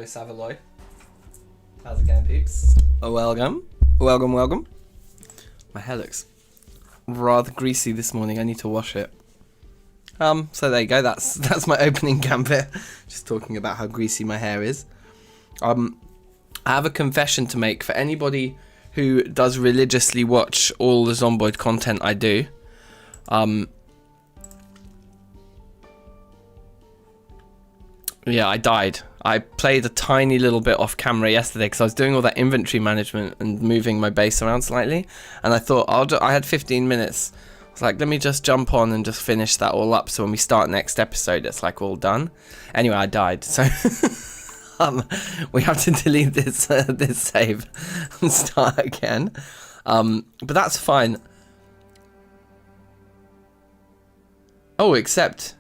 Savoy Savaloy. How's it going, peeps? Oh, welcome. Welcome, welcome. My hair looks rather greasy this morning. I need to wash it. So there you go. That's my opening gambit. Just talking about how greasy my hair is. I have a confession to make for anybody who does religiously watch all the Zomboid content I do. Yeah, I died. I played a tiny little bit off camera yesterday because I was doing all that inventory management and moving my base around slightly, and I thought I had 15 minutes. I was like, let me just jump on and just finish that all up, so when we start next episode it's like all done. Anyway, I died, so we have to delete this this save and start again. But that's fine. Oh, except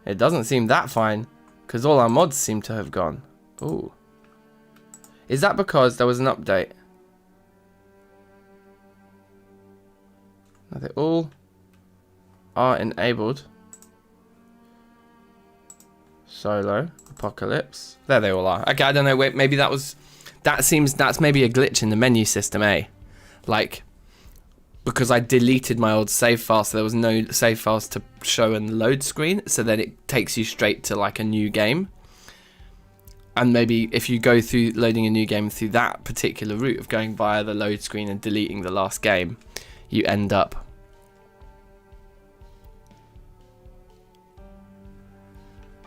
it doesn't seem that fine, because all our mods seem to have gone. Ooh. Is that because there was an update? They all are enabled. Solo, Apocalypse. There they all are. Okay, I don't know. Wait, maybe that's maybe a glitch in the menu system, eh? Like, because I deleted my old save file, so there was no save files to show in the load screen, so then it takes you straight to like a new game. And maybe if you go through loading a new game through that particular route of going via the load screen and deleting the last game, you end up...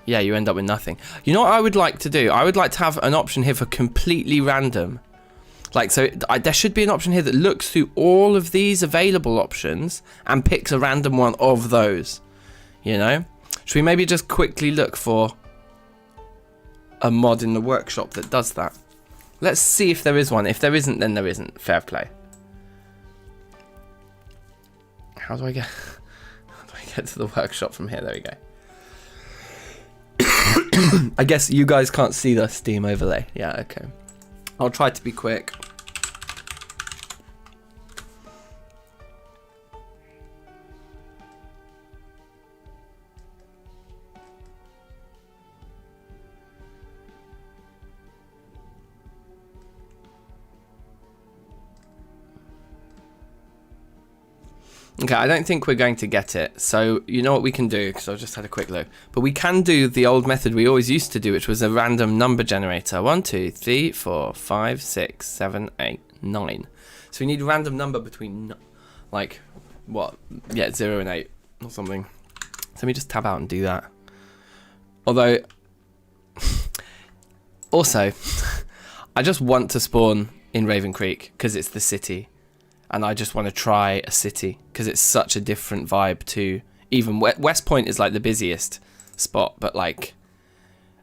yeah, you end up with nothing. You know what I would like to do? I would like to have an option here for completely random. Like, so there should be an option here that looks through all of these available options and picks a random one of those. You know? Should we maybe just quickly look for a mod in the workshop that does that? Let's see if there is one. If there isn't, then there isn't. Fair play. How do I get to the workshop from here? There we go. I guess you guys can't see the Steam overlay. Yeah, okay. I'll try to be quick. Okay, I don't think we're going to get it. So, you know what we can do, because I just had a quick look. But we can do the old method we always used to do, which was a random number generator. 1, 2, 3, 4, 5, 6, 7, 8, 9. So we need a random number between, like, what? Yeah, 0 and 8 or something. So let me just tab out and do that. Although, also, I just want to spawn in Raven Creek, because it's the city. And I just want to try a city because it's such a different vibe to even West Point is like the busiest spot, but like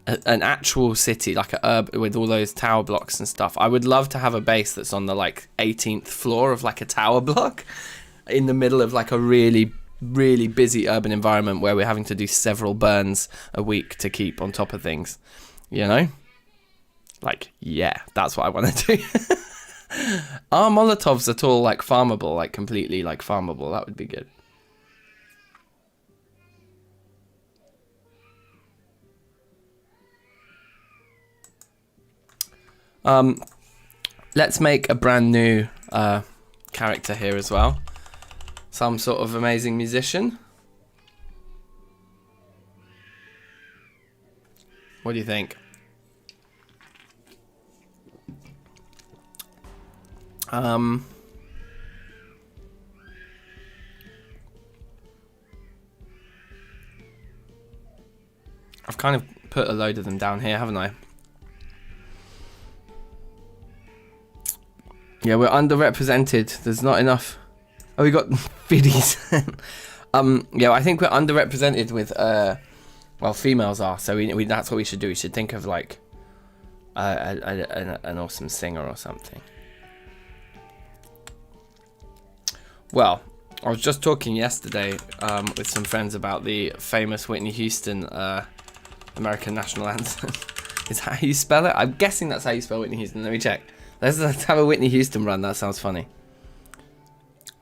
an actual city, like a urban with all those tower blocks and stuff. I would love to have a base that's on the like 18th floor of like a tower block in the middle of like a really, really busy urban environment where we're having to do several burns a week to keep on top of things, you know? Like, yeah, that's what I want to do. Are Molotovs at all like farmable, like completely like farmable? That would be good. Let's make a brand new character here as well. Some sort of amazing musician. What do you think? I've kind of put a load of them down here, haven't I? Yeah, we're underrepresented. There's not enough. Oh, we got biddies. Yeah, I think we're underrepresented with, well, females are. So we that's what we should do. We should think of like an awesome singer or something. Well, I was just talking yesterday with some friends about the famous Whitney Houston American National Anthem. Is that how you spell it? I'm guessing that's how you spell Whitney Houston. Let me check. Let's have a Whitney Houston run. That sounds funny.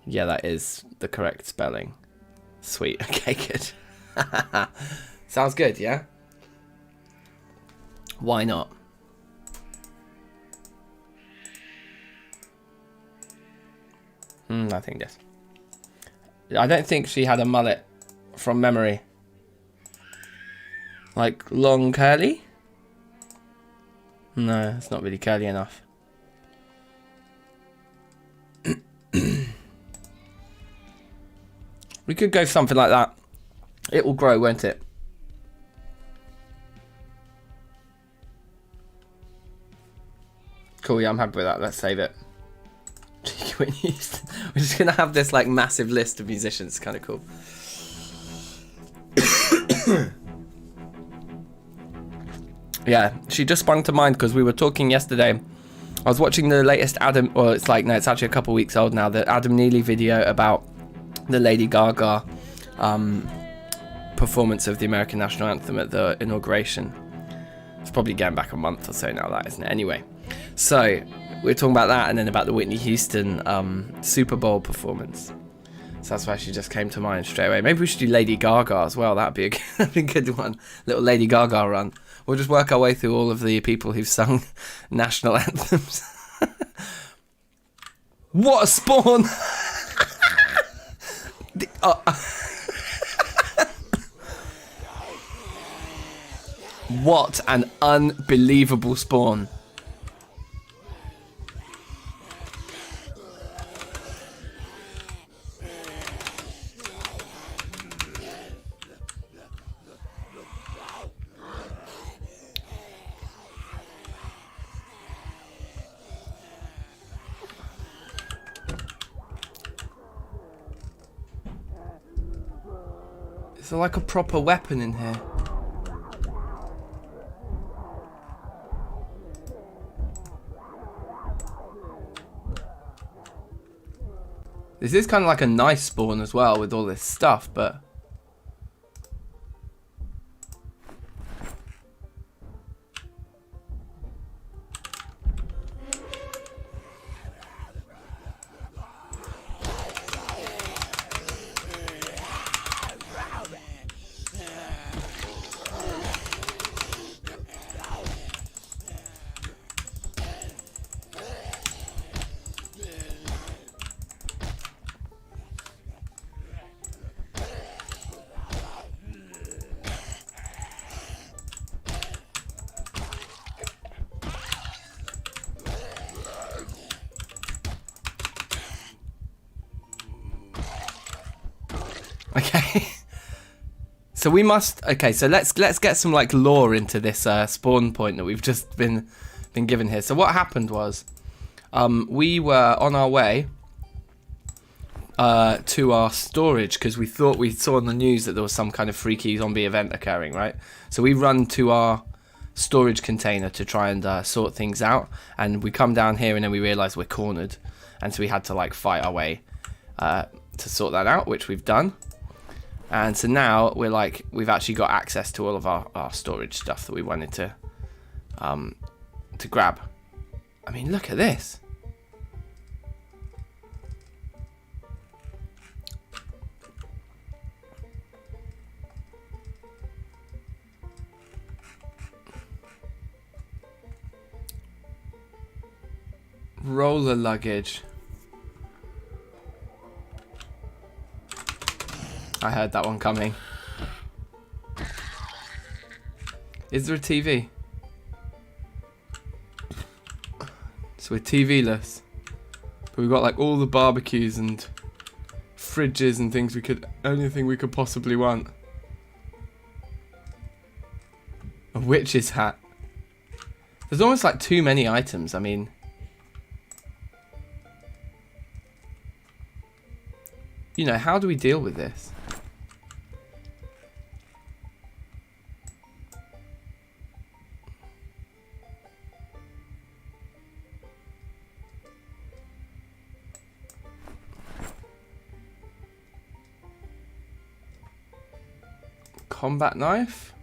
Yeah, that is the correct spelling. Sweet. Okay, good. Sounds good, yeah? Why not? I think this. I don't think she had a mullet from memory. Like long curly? No, it's not really curly enough. We could go something like that. It will grow, won't it? Cool, yeah, I'm happy with that. Let's save it. We're just gonna have this like massive list of musicians. Kind of cool. Yeah, she just sprung to mind because we were talking yesterday. I was watching the latest Adam, or it's like, no, it's actually a couple weeks old now, the Adam Neely video about the Lady Gaga performance of the American National Anthem at the inauguration. It's probably going back a month or so now, that, isn't it? Anyway, so we were talking about that and then about the Whitney Houston Super Bowl performance. So that's why she just came to mind straight away. Maybe we should do Lady Gaga as well. That'd be a good one. Little Lady Gaga run. We'll just work our way through all of the people who've sung national anthems. What a spawn! What an unbelievable spawn. Is there like a proper weapon in here? This is kind of like a nice spawn as well with all this stuff, but... Okay. So we must... Okay, so let's get some like lore into this spawn point that we've just been given here. So what happened was we were on our way to our storage because we thought we saw on the news that there was some kind of freaky zombie event occurring, right? So we run to our storage container to try and sort things out, and we come down here and then we realise we're cornered, and so we had to like fight our way to sort that out, which we've done. And so now we're like, we've actually got access to all of our storage stuff that we wanted to grab. I mean, look at this. Roller luggage. I heard that one coming. Is there a TV? So we're TV-less. But we've got like all the barbecues and fridges and things anything we could possibly want. A witch's hat. There's almost like too many items, I mean. You know, how do we deal with this? Combat knife?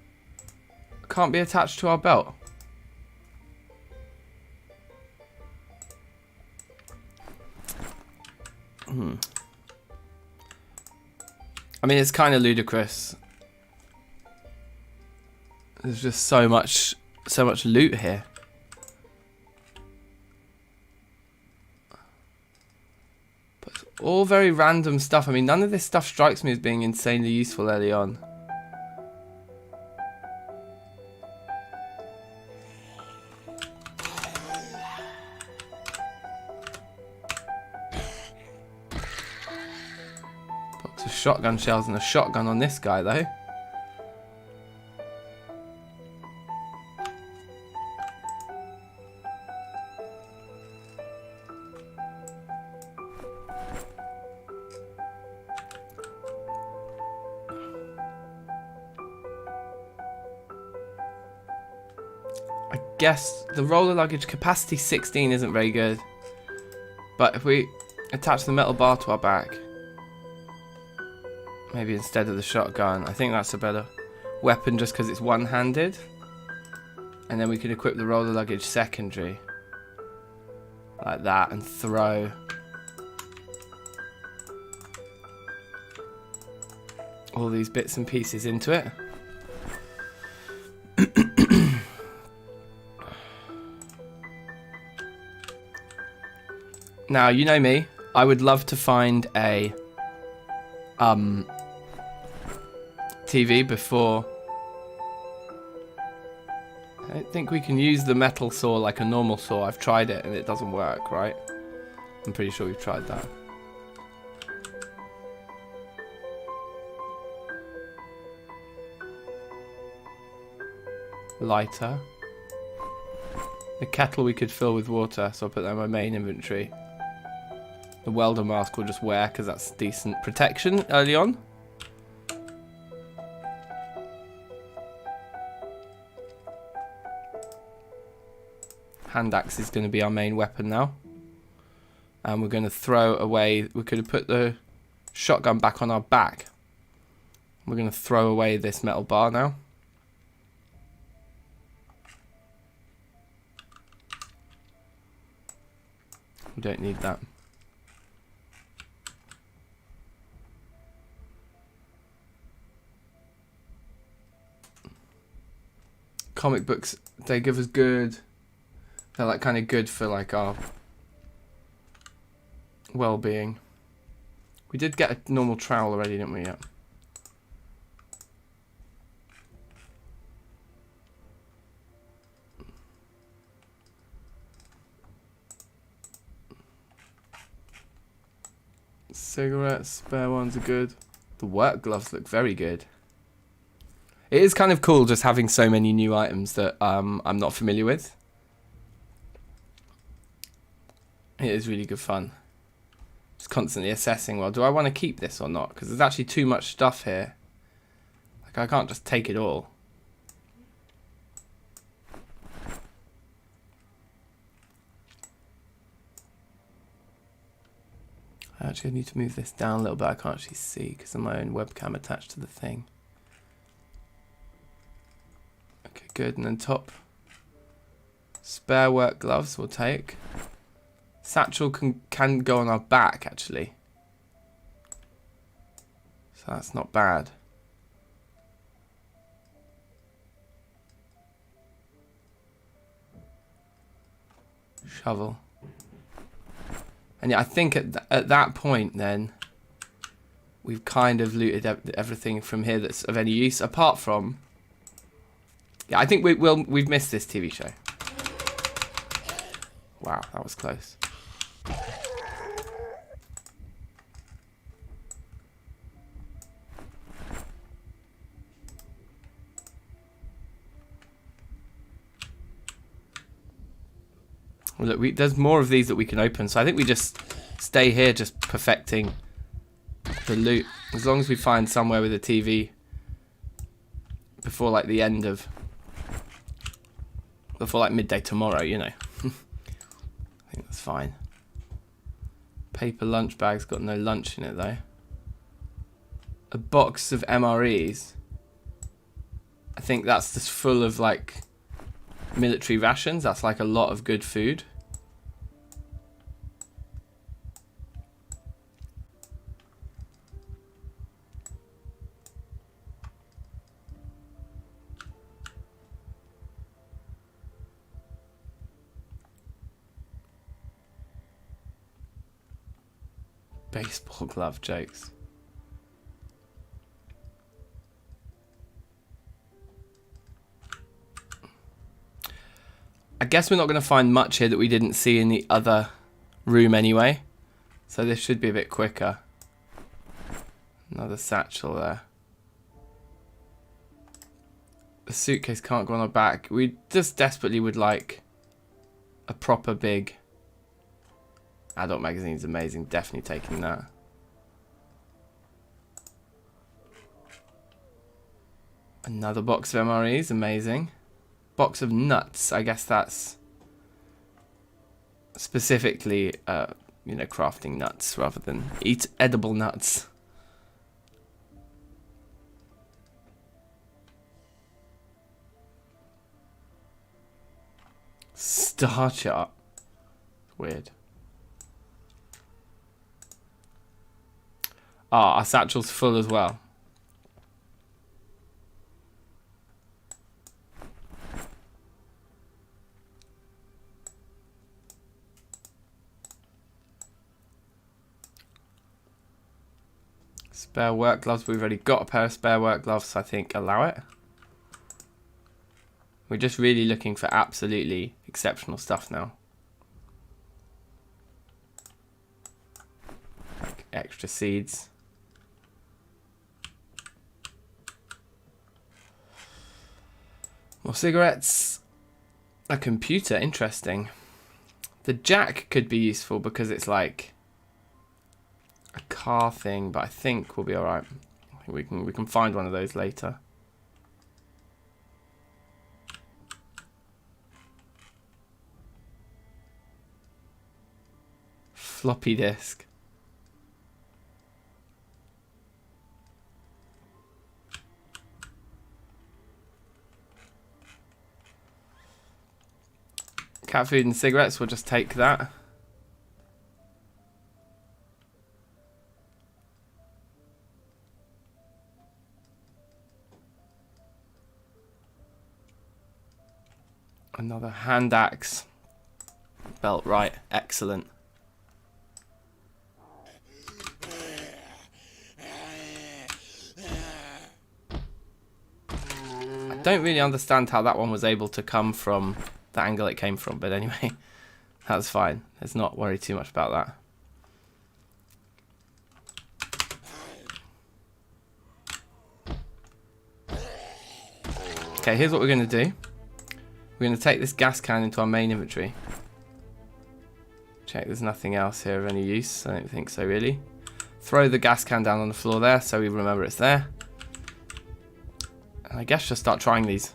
Can't be attached to our belt. I mean, it's kind of ludicrous. There's just so much So much loot here. But it's all very random stuff. I mean, none of this stuff strikes me as being insanely useful early on. Box of shotgun shells and a shotgun on this guy, though. I guess the roller luggage capacity 16 isn't very good. But if we attach the metal bar to our back, maybe instead of the shotgun, I think that's a better weapon just because it's one-handed. And then we can equip the roller luggage secondary. Like that, and throw all these bits and pieces into it. Now, you know me, I would love to find a TV before. I don't think we can use the metal saw like a normal saw. I've tried it and it doesn't work, right? I'm pretty sure we've tried that. Lighter. The kettle we could fill with water, so I'll put that in my main inventory. The welder mask we'll just wear because that's decent protection early on. Hand axe is going to be our main weapon now. And we're going to throw away, we could have put the shotgun back on our back. We're going to throw away this metal bar now. We don't need that. Comic books, they give us good, they're like kind of good for like our well-being. We did get a normal trowel already, didn't we? Yeah. Cigarettes, spare ones are good. The work gloves look very good. It is kind of cool just having so many new items that I'm not familiar with. It is really good fun. Just constantly assessing, well, do I want to keep this or not? Because there's actually too much stuff here. Like, I can't just take it all. I actually need to move this down a little bit. I can't actually see because of my own webcam attached to the thing. Okay, good. And then top. Spare work gloves we'll take. Satchel can go on our back, actually. So that's not bad. Shovel. And yeah, I think at that point then, we've kind of looted everything from here that's of any use, apart from... Yeah, I think we've missed this TV show. Wow, that was close. Well, look, there's more of these that we can open, so I think we just stay here just perfecting the loot. As long as we find somewhere with a TV before like the end of... Before like midday tomorrow, you know. I think that's fine. Paper lunch bag's got no lunch in it though. A box of MREs. I think that's just full of like military rations. That's like a lot of good food. Baseball glove jokes. I guess we're not going to find much here that we didn't see in the other room anyway. So this should be a bit quicker. Another satchel there. The suitcase can't go on our back. We just desperately would like a proper big adult magazine. Is amazing. Definitely taking that. Another box of MREs. Amazing. Box of nuts. I guess that's specifically, you know, crafting nuts rather than eat edible nuts. Star chart. Weird. Ah, our satchel's full as well. Spare work gloves. We've already got a pair of spare work gloves, so I think allow it. We're just really looking for absolutely exceptional stuff now. Like extra seeds. More cigarettes. A computer, interesting. The jack could be useful because it's like a car thing, but I think we'll be alright. I think we can find one of those later. Floppy disk. Cat food and cigarettes, we'll just take that. Another hand axe. Belt, right, excellent. I don't really understand how that one was able to come from the angle it came from, but anyway, that's fine. Let's not worry too much about that. Okay, here's what we're going to do. We're going to take this gas can into our main inventory. Check there's nothing else here of any use. I don't think so, really. Throw the gas can down on the floor there so we remember it's there. And I guess just start trying these.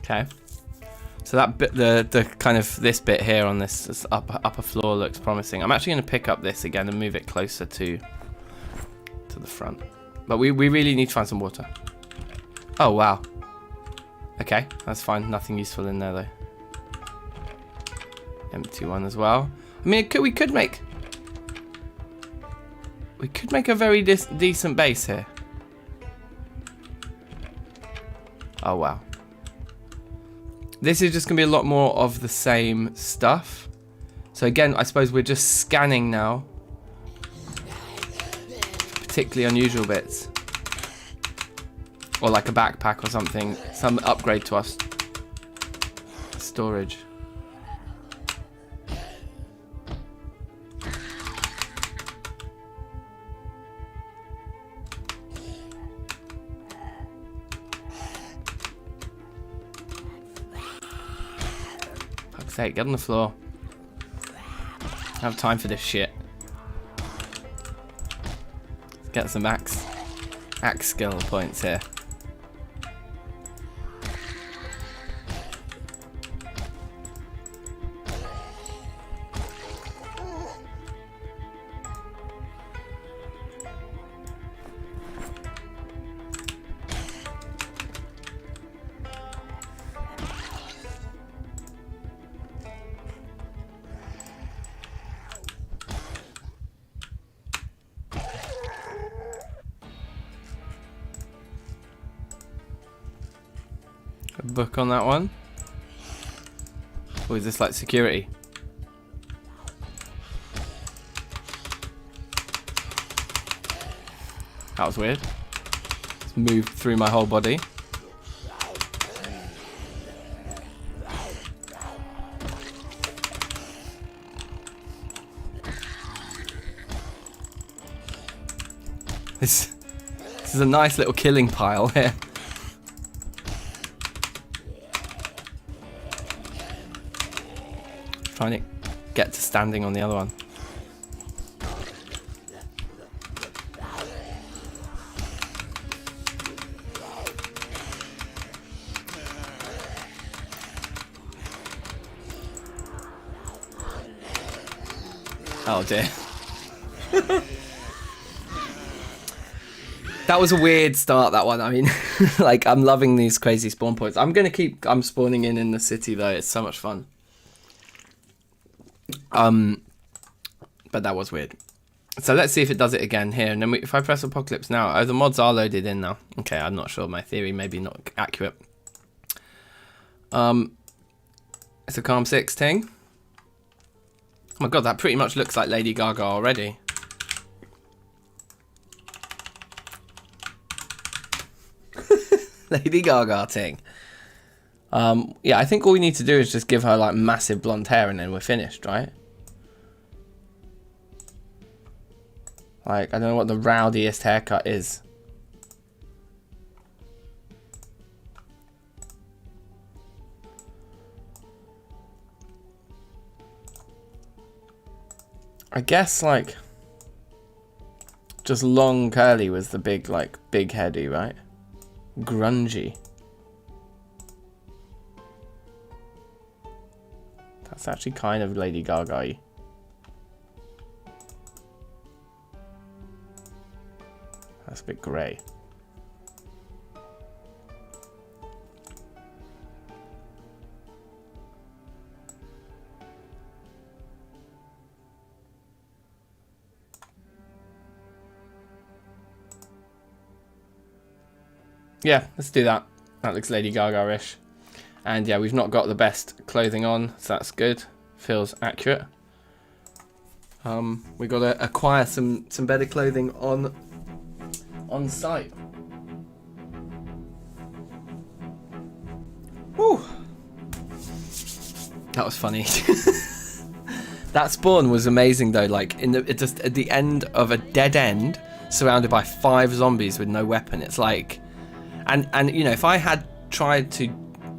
Okay. So that bit, the kind of this bit here on this upper floor looks promising. I'm actually going to pick up this again and move it closer to the front. But we really need to find some water. Oh wow. Okay, that's fine. Nothing useful in there though. Empty one as well. I mean, we could make a very decent base here. Oh wow. This is just going to be a lot more of the same stuff. So again, I suppose we're just scanning now. Particularly unusual bits. Or like a backpack or something. Some upgrade to our storage. Sake, get on the floor. I have time for this shit. Let's get some axe skill points here. book on that one. Or is this like security? That was weird. It's moved through my whole body. This is a nice little killing pile here. Trying to get to standing on the other one. Oh dear. That was a weird start, that one. I mean, like, I'm loving these crazy spawn points. I'm spawning in the city, though. It's so much fun. But that was weird. So let's see if it does it again here. And then if I press Apocalypse now, oh, the mods are loaded in now. Okay, I'm not sure. My theory may be not accurate. It's a Calm 6 thing. Oh my god, that pretty much looks like Lady Gaga already. Lady Gaga thing. Yeah, I think all we need to do is just give her like massive blonde hair and then we're finished, right? Like, I don't know what the rowdiest haircut is. I guess like just long curly was the big, like, big heady, right? Grungy. That's actually kind of Lady Gaga-y. That's a bit grey. Yeah, let's do that. That looks Lady Gaga-ish. And yeah, we've not got the best clothing on, so that's good. Feels accurate. We got to acquire some better clothing on site. Woo! That was funny. That spawn was amazing though. Like just at the end of a dead end, surrounded by 5 zombies with no weapon. It's like. And you know, if I had tried to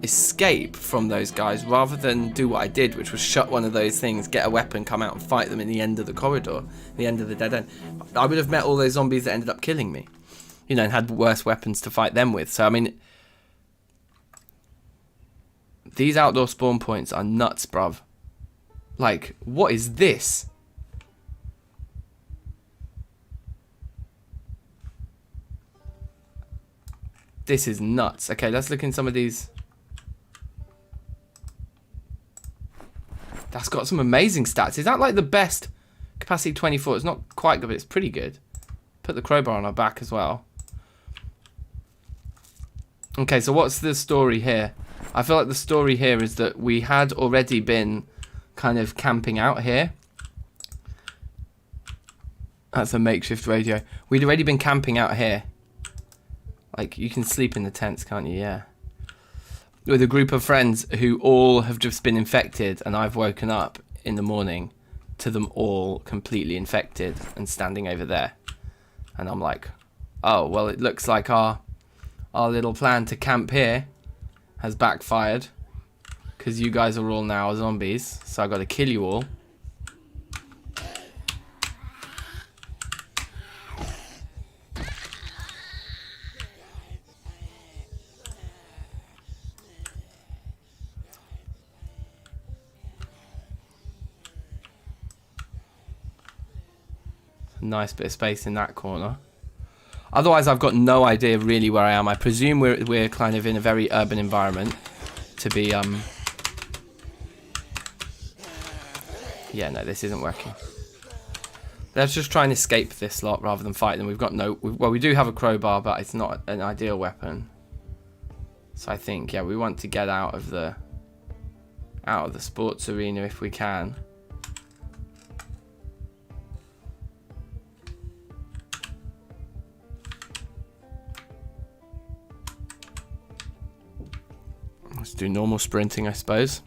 escape from those guys rather than do what I did, which was shut one of those things, get a weapon, come out and fight them in the end of the corridor, the end of the dead end, I would have met all those zombies that ended up killing me, you know, and had worse weapons to fight them with. So I mean, these outdoor spawn points are nuts, bruv. Like, what is this? This is nuts. Okay, let's look in some of these. That's got some amazing stats. Is that like the best? Capacity 24. It's not quite good, but it's pretty good. Put the crowbar on our back as well. Okay, so what's the story here? I feel like the story here is that we had already been kind of camping out here. That's a makeshift radio. We'd already been camping out here. Like, you can sleep in the tents, can't you? Yeah. With a group of friends who all have just been infected, and I've woken up in the morning to them all completely infected and standing over there. And I'm like, oh, well, it looks like our little plan to camp here has backfired, because you guys are all now zombies, so I got to kill you all. Nice bit of space in that corner. Otherwise, I've got no idea really where I am. I presume we're kind of in a very urban environment to be yeah, no, this isn't working. Let's just try and escape this lot rather than fight them. We've got well, we do have a crowbar, but it's not an ideal weapon. So I think, yeah, we want to get out of the sports arena if we can. Let's do normal sprinting, I suppose.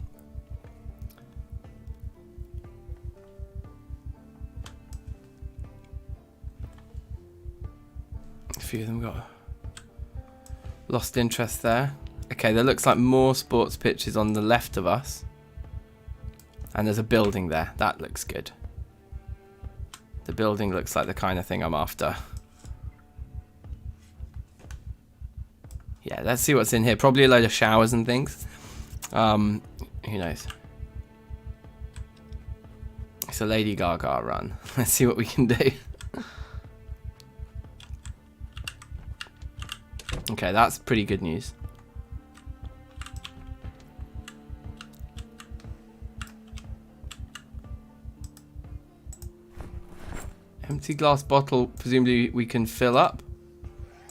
A few of them got lost interest there. Okay, there looks like more sports pitches on the left of us. And there's a building there. That looks good. The building looks like the kind of thing I'm after. Yeah, let's see what's in here. Probably a load of showers and things. Who knows? It's a Lady Gaga run. Let's see what we can do. Okay, that's pretty good news. Empty glass bottle, presumably we can fill up.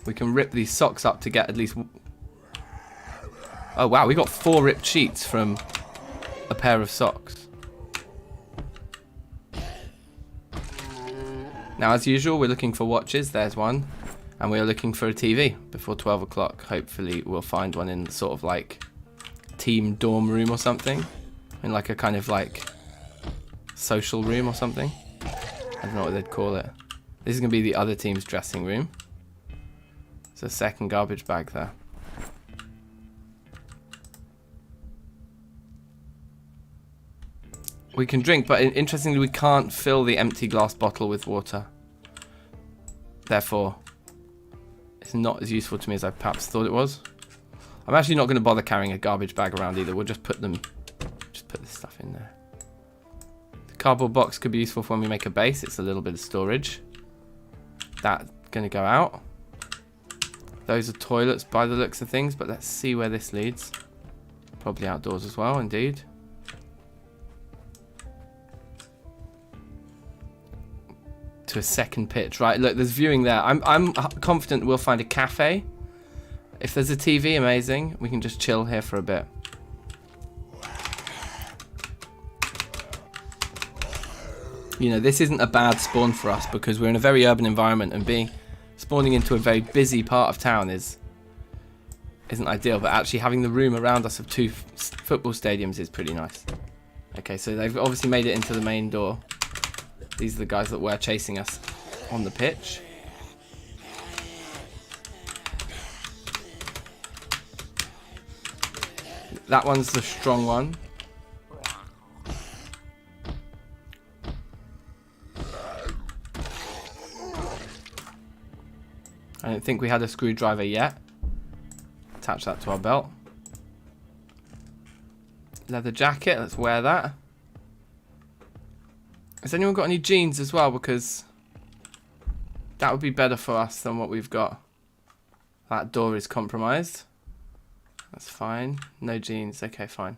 We can rip these socks up to get at least... Oh wow, we got 4 ripped sheets from a pair of socks. Now as usual, we're looking for watches. There's one. And we're looking for a TV before 12 o'clock. Hopefully we'll find one in sort of like team dorm room or something. In like a kind of like social room or something. I don't know what they'd call it. This is going to be the other team's dressing room. There's a second garbage bag there. We can drink, but interestingly we can't fill the empty glass bottle with water. Therefore, it's not as useful to me as I perhaps thought it was. I'm actually not going to bother carrying a garbage bag around either. We'll just put this stuff in there. The cardboard box could be useful for when we make a base. It's a little bit of storage. That's going to go out. Those are toilets by the looks of things, but let's see where this leads. Probably outdoors as well, indeed. To a second pitch, right? Look, there's viewing there. I'm confident we'll find a cafe. If there's a TV, amazing. We can just chill here for a bit. You know, this isn't a bad spawn for us because we're in a very urban environment, and spawning into a very busy part of town isn't ideal. But actually having the room around us of 2 football stadiums is pretty nice. Okay, so they've obviously made it into the main door. These are the guys that were chasing us on the pitch. That one's the strong one. I don't think we had a screwdriver yet. Attach that to our belt. Leather jacket, let's wear that. Has anyone got any jeans as well? Because that would be better for us than what we've got. That door is compromised. That's fine. No jeans. Okay, fine.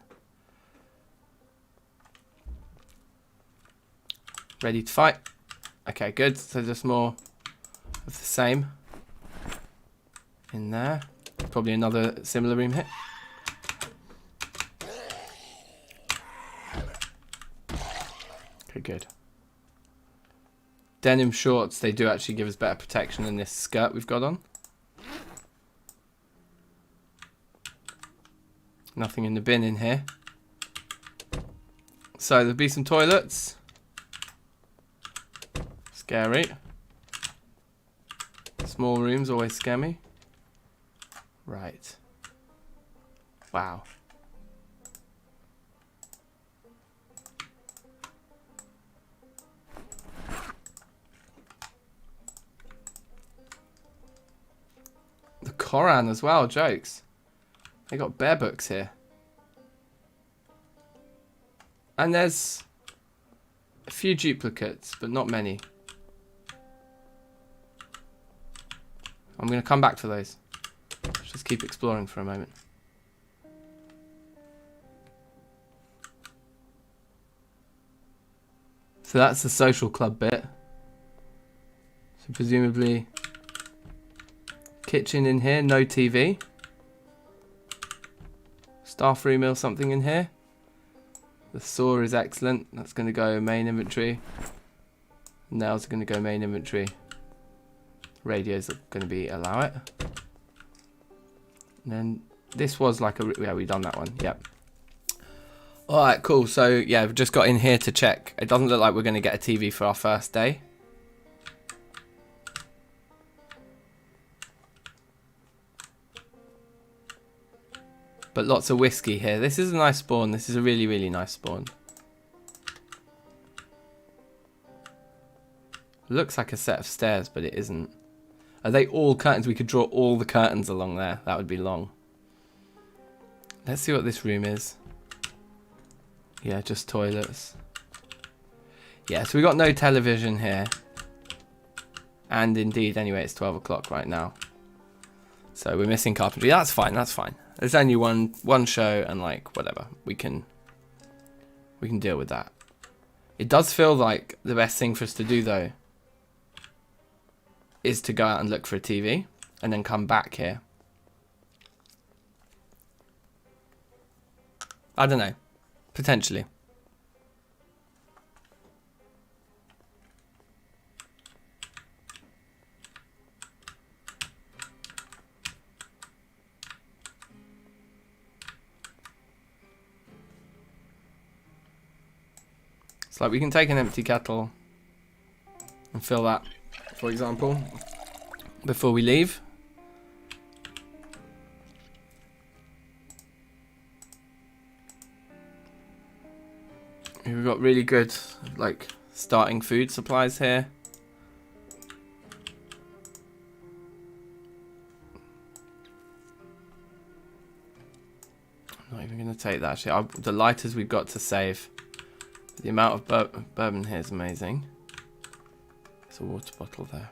Ready to fight. Okay, good. So just more of the same in there. Probably another similar room hit. Okay, good. Denim shorts, they do actually give us better protection than this skirt we've got on. Nothing in the bin in here. So there'll be some toilets. Scary. Small rooms always scare me. Right. Wow. The Koran as well, jokes. They got bear books here. And there's a few duplicates, but not many. I'm going to come back to those. Let's just keep exploring for a moment. So that's the social club bit. So presumably kitchen in here, no TV. staff room or something in here. The saw is excellent. That's going to go main inventory. Nails are going to go main inventory. Radios are going to be allow it. And then this was like a... Yeah, we've done that one. Yep. Alright, cool. So, yeah, we've just got in here to check. It doesn't look like we're going to get a TV for our first day. But lots of whiskey here. This is a nice spawn. This is a really, really nice spawn. Looks like a set of stairs, but it isn't. Are they all curtains? We could draw all the curtains along there. That would be long. Let's see what this room is. Yeah, just toilets. Yeah, so we got no television here. And indeed, anyway, it's 12 o'clock right now. So we're missing carpentry. That's fine, that's fine. There's only one show and like whatever. We can deal with that. It does feel like the best thing for us to do though is to go out and look for a TV and then come back here. I don't know. Potentially. It's like we can take an empty kettle and fill that, for example, before we leave. We've got really good, like, starting food supplies here. I'm not even going to take that, actually. The lighters we've got to save. The amount of bourbon here is amazing. There's a water bottle there.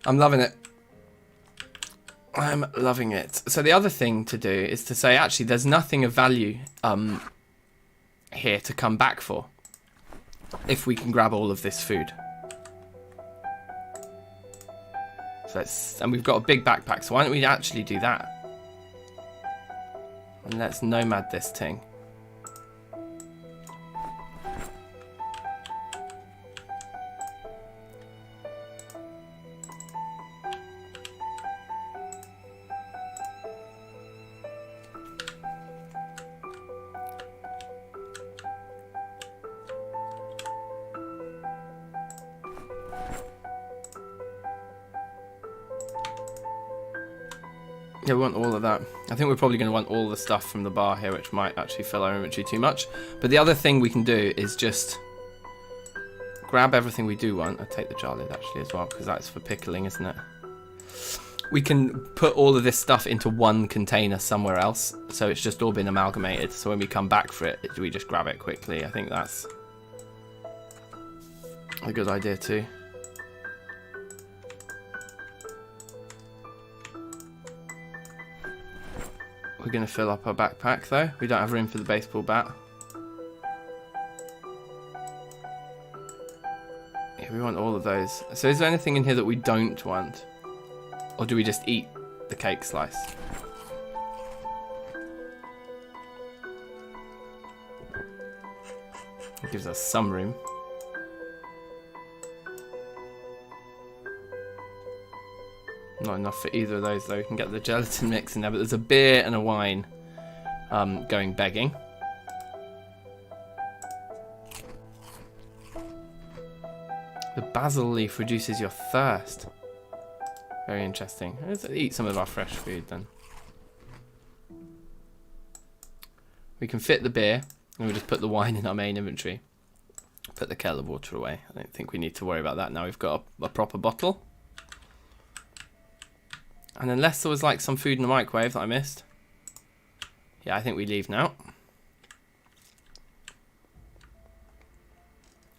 I'm loving it. I'm loving it. So the other thing to do is to say, actually, there's nothing of value here to come back for if we can grab all of this food. So and we've got a big backpack, so why don't we actually do that? And let's nomad this thing. Yeah, we want all of that. I think we're probably going to want all the stuff from the bar here, which might actually fill our inventory too much. But the other thing we can do is just grab everything we do want. I'll take the jar lid actually as well, because that's for pickling, isn't it? We can put all of this stuff into one container somewhere else, so it's just all been amalgamated. So when we come back for it, we just grab it quickly. I think that's a good idea too. We're going to fill up our backpack though. We don't have room for the baseball bat. Yeah, we want all of those. So is there anything in here that we don't want? Or do we just eat the cake slice? It gives us some room. Not enough for either of those though. We can get the gelatin mix in there, but there's a beer and a wine going begging. The basil leaf reduces your thirst. Very interesting. Let's eat some of our fresh food then. We can fit the beer and we'll just put the wine in our main inventory. Put the kettle of water away. I don't think we need to worry about that now. We've got a proper bottle. And unless there was like some food in the microwave that I missed. Yeah, I think we leave now.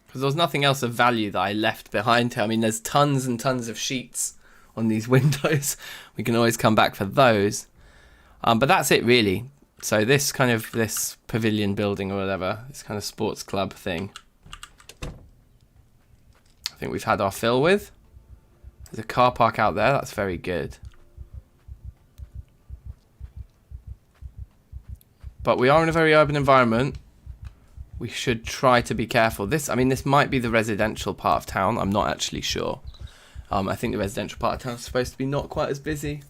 Because there was nothing else of value that I left behind here. I mean, there's tons and tons of sheets on these windows. We can always come back for those. But that's it really. So this pavilion building or whatever, this kind of sports club thing, I think we've had our fill with. There's a car park out there. That's very good. But we are in a very urban environment. We should try to be careful. This might be the residential part of town. I'm not actually sure. I think the residential part of town is supposed to be not quite as busy.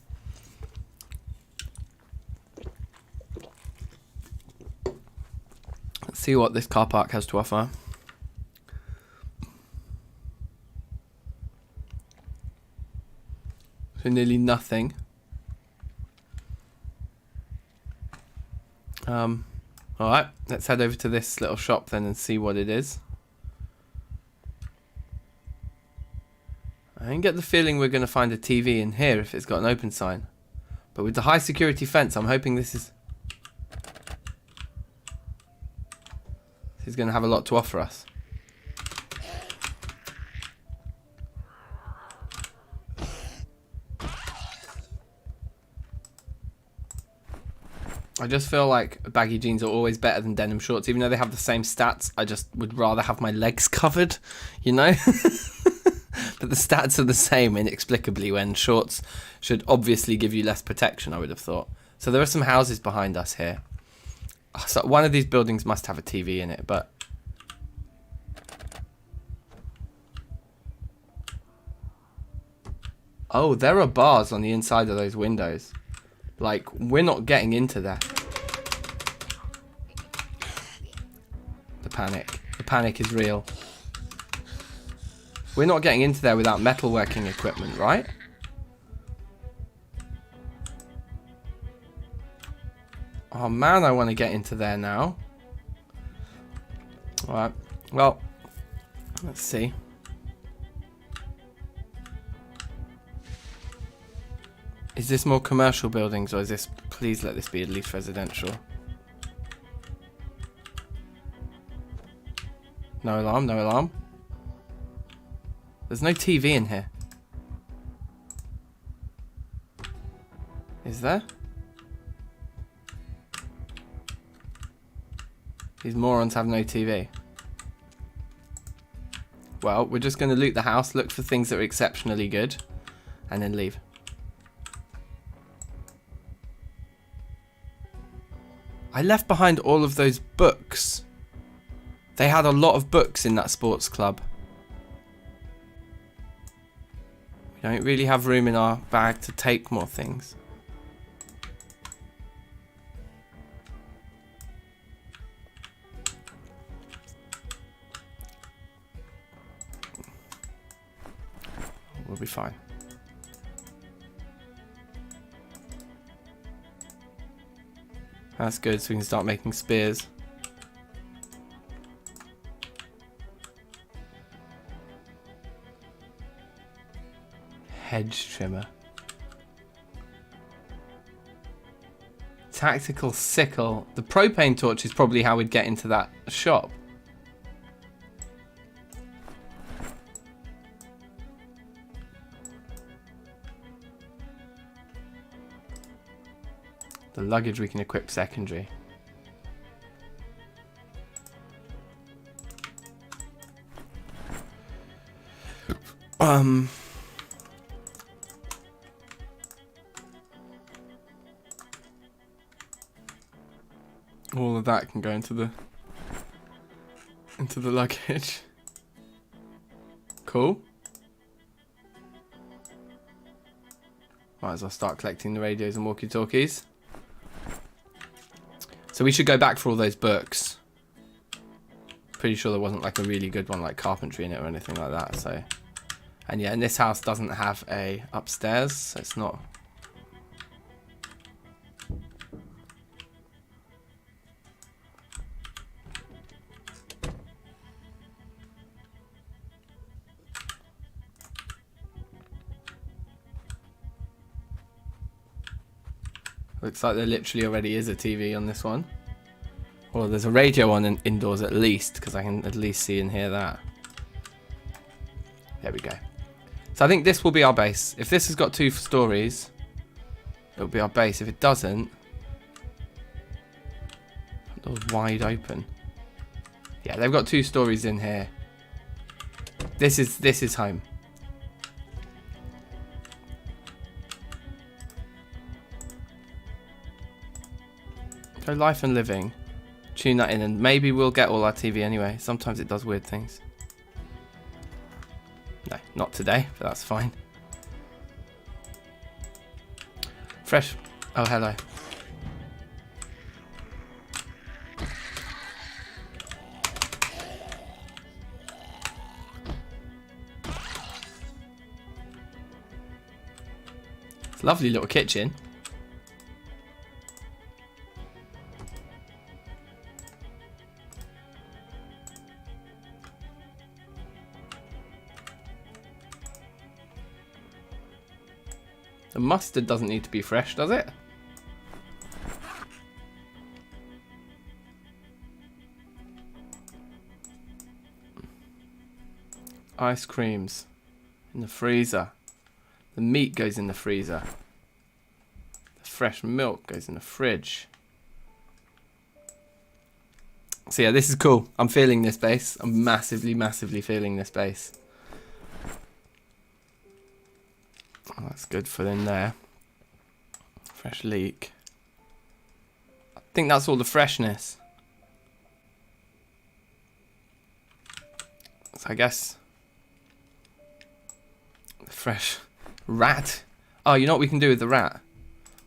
Let's see what this car park has to offer. So nearly nothing. Alright, let's head over to this little shop then and see what it is. I get the feeling we're going to find a TV in here if it's got an open sign. But with the high security fence, I'm hoping this is going to have a lot to offer us. I just feel like baggy jeans are always better than denim shorts, even though they have the same stats. I just would rather have my legs covered, you know? But the stats are the same inexplicably when shorts should obviously give you less protection, I would have thought. So there are some houses behind us here. So one of these buildings must have a TV in it, but... Oh, there are bars on the inside of those windows. Like, we're not getting into there. The panic. The panic is real. We're not getting into there without metalworking equipment, right? Oh man, I want to get into there now. Alright, well, let's see. Is this more commercial buildings, or is this... Please let this be at least residential. No alarm, no alarm. There's no TV in here. Is there? These morons have no TV. Well, we're just going to loot the house, look for things that are exceptionally good, and then leave. I left behind all of those books. They had a lot of books in that sports club. We don't really have room in our bag to take more things. We'll be fine. That's good, so we can start making spears. Hedge trimmer. Tactical sickle. The propane torch is probably how we'd get into that shop. The luggage we can equip secondary. All of that can go into the luggage. Cool. Might as well start collecting the radios and walkie-talkies. So we should go back for all those books. Pretty sure there wasn't like a really good one like carpentry in it or anything like that. So, and yeah, and this house doesn't have a upstairs, so it's not. Looks like there literally already is a TV on this one. Well, there's a radio on indoors at least, because I can at least see and hear that. There we go. So I think this will be our base. If this has got 2 stories, it'll be our base. If it doesn't, Doors wide open. Yeah, they've got 2 stories in here. This is home. Go life and living. Tune that in and maybe we'll get all our TV anyway. Sometimes it does weird things. No, not today, but that's fine. Fresh. Oh, hello. It's a lovely little kitchen. The mustard doesn't need to be fresh, does it? Ice creams in the freezer. The meat goes in the freezer. The fresh milk goes in the fridge. So yeah, this is cool. I'm feeling this base. I'm massively, massively feeling this base. Oh, that's good for in there. Fresh leek. I think that's all the freshness. So I guess the fresh rat. Oh, you know what we can do with the rat?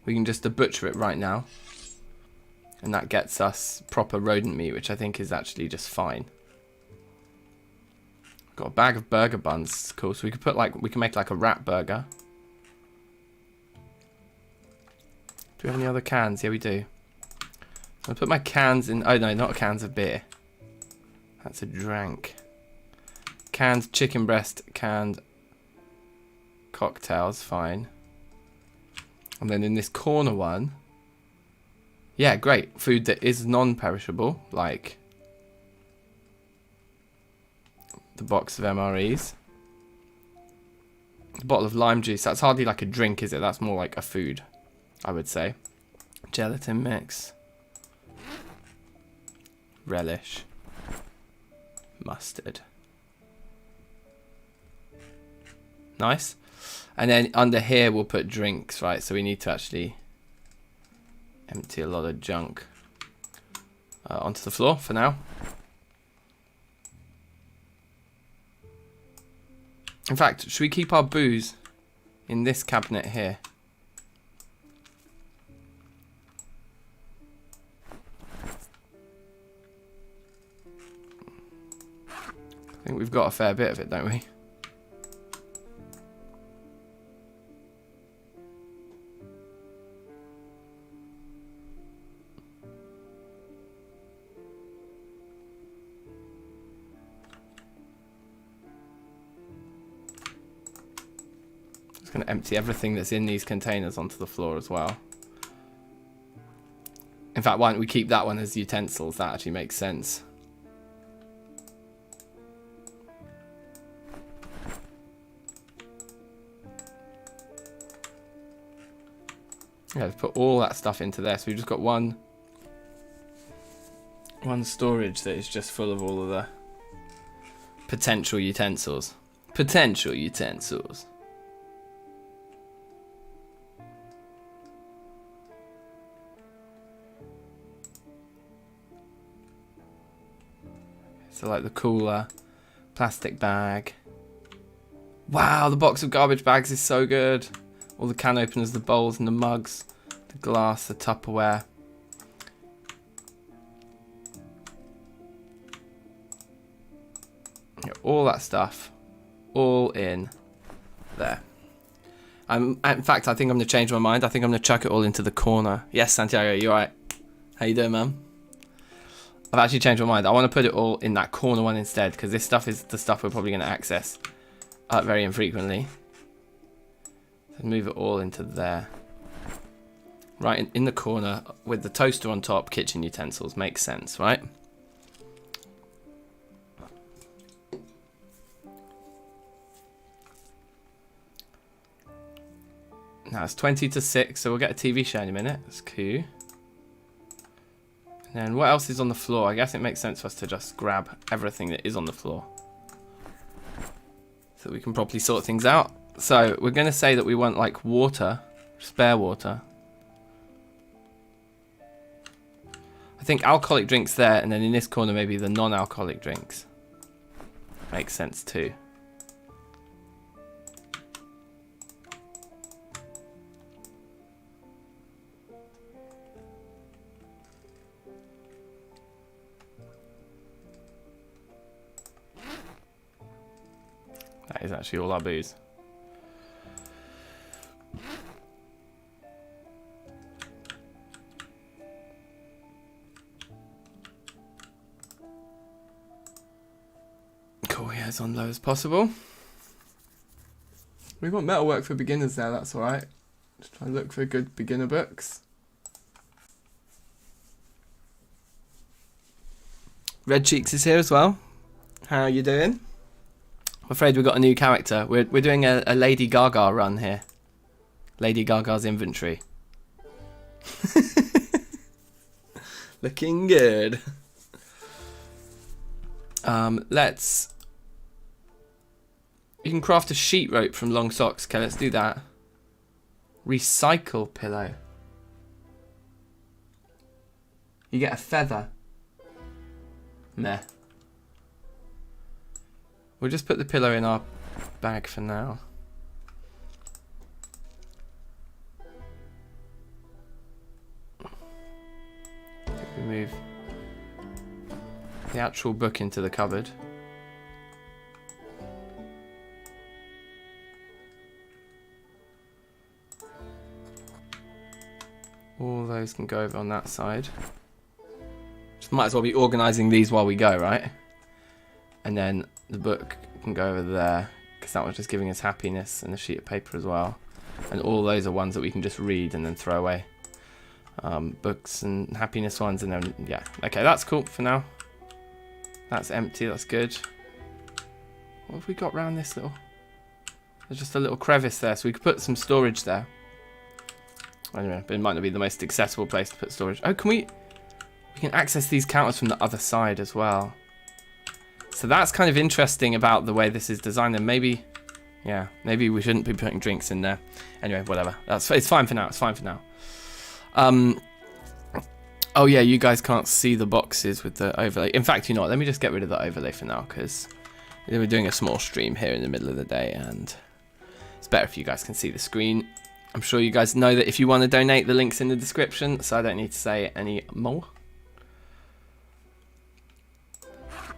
We can just butcher it right now. And that gets us proper rodent meat, which I think is actually just fine. Got a bag of burger buns. Cool. So we could put we can make like a rat burger. Do we have any other cans? Yeah, we do. I'll put my cans in. Oh no, not cans of beer. That's a drink. Canned chicken breast, canned cocktails, fine. And then in this corner one, yeah, great. Food that is non-perishable, like the box of MREs. The bottle of lime juice, that's hardly like a drink, is it? That's more like a food, I would say. Gelatin mix. Relish. Mustard. Nice. And then under here we'll put drinks, right? So we need to actually empty a lot of junk onto the floor for now. In fact, should we keep our booze in this cabinet here? I think we've got a fair bit of it, don't we? Going to empty everything that's in these containers onto the floor as well. In fact, why don't we keep that one as utensils? That actually makes sense. Yeah, let's put all that stuff into there. So we've just got one storage that is just full of all of the potential utensils. Potential utensils. So like the cooler, plastic bag. Wow, the box of garbage bags is so good. All the can openers, the bowls and the mugs, the glass, the Tupperware. Yeah, all that stuff, all in there. In fact, I think I'm going to change my mind. I think I'm going to chuck it all into the corner. Yes, Santiago, you alright? How you doing, man? I've actually changed my mind. I want to put it all in that corner one instead, because this stuff is the stuff we're probably going to access very infrequently. So move it all into there. Right in the corner with the toaster on top, kitchen utensils. Makes sense, right? Now it's 20 to 6, so we'll get a TV show in a minute. That's cool. And And what else is on the floor? I guess it makes sense for us to just grab everything that is on the floor, so we can properly sort things out. So we're going to say that we want like water, spare water. I think alcoholic drinks there, and then in this corner maybe the non-alcoholic drinks. Makes sense too. That is actually all our booze. Cool, yeah, as on low as possible. We want metalwork for beginners there, that's alright. Just try and look for good beginner books. Red Cheeks is here as well. How are you doing? I'm afraid we've got a new character. We're doing a Lady Gaga run here. Lady Gaga's inventory. Looking good. Let's... You can craft a sheet rope from long socks. Okay, let's do that. Recycle pillow. You get a feather. Meh. We'll just put the pillow in our bag for now. We move the actual book into the cupboard. All those can go over on that side. Just might as well be organising these while we go, right? And then the book can go over there, because that one's just giving us happiness, and a sheet of paper as well. And all those are ones that we can just read and then throw away. Books and happiness ones, and then, yeah. Okay, that's cool for now. That's empty, that's good. What have we got around this little... There's just a little crevice there, so we could put some storage there. Anyway, but it might not be the most accessible place to put storage. Oh, can we... We can access these counters from the other side as well. So that's kind of interesting about the way this is designed, and maybe, yeah, maybe we shouldn't be putting drinks in there. Anyway, whatever. It's fine for now. It's fine for now. Oh yeah, you guys can't see the boxes with the overlay. In fact, you know what? Let me just get rid of the overlay for now, because we're doing a small stream here in the middle of the day, and it's better if you guys can see the screen. I'm sure you guys know that if you want to donate, the link's in the description, so I don't need to say any more.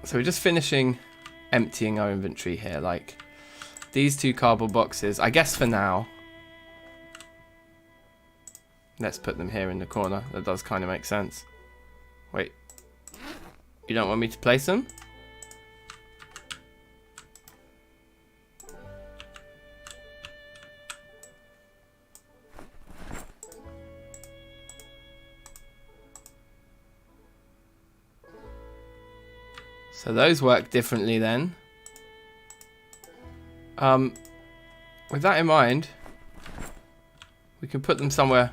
So we're just finishing emptying our inventory here, like these two cardboard boxes. I guess for now, let's put them here in the corner. That does kind of make sense. Wait, you don't want me to place them? So those work differently then. With that in mind, we can put them somewhere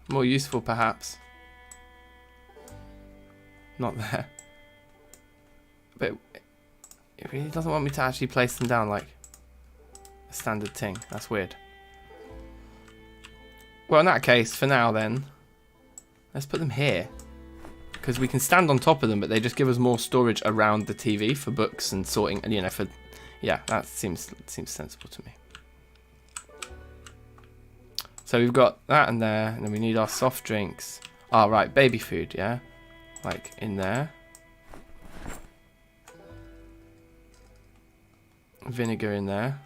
more useful perhaps. Not there. But it really doesn't want me to actually place them down like a standard thing. That's weird. Well, in that case, for now then, let's put them here. Because we can stand on top of them, but they just give us more storage around the TV for books and sorting, and you know, for, yeah, that seems sensible to me. So we've got that in there, and then we need our soft drinks. Ah, right, baby food, yeah, like in there. Vinegar in there.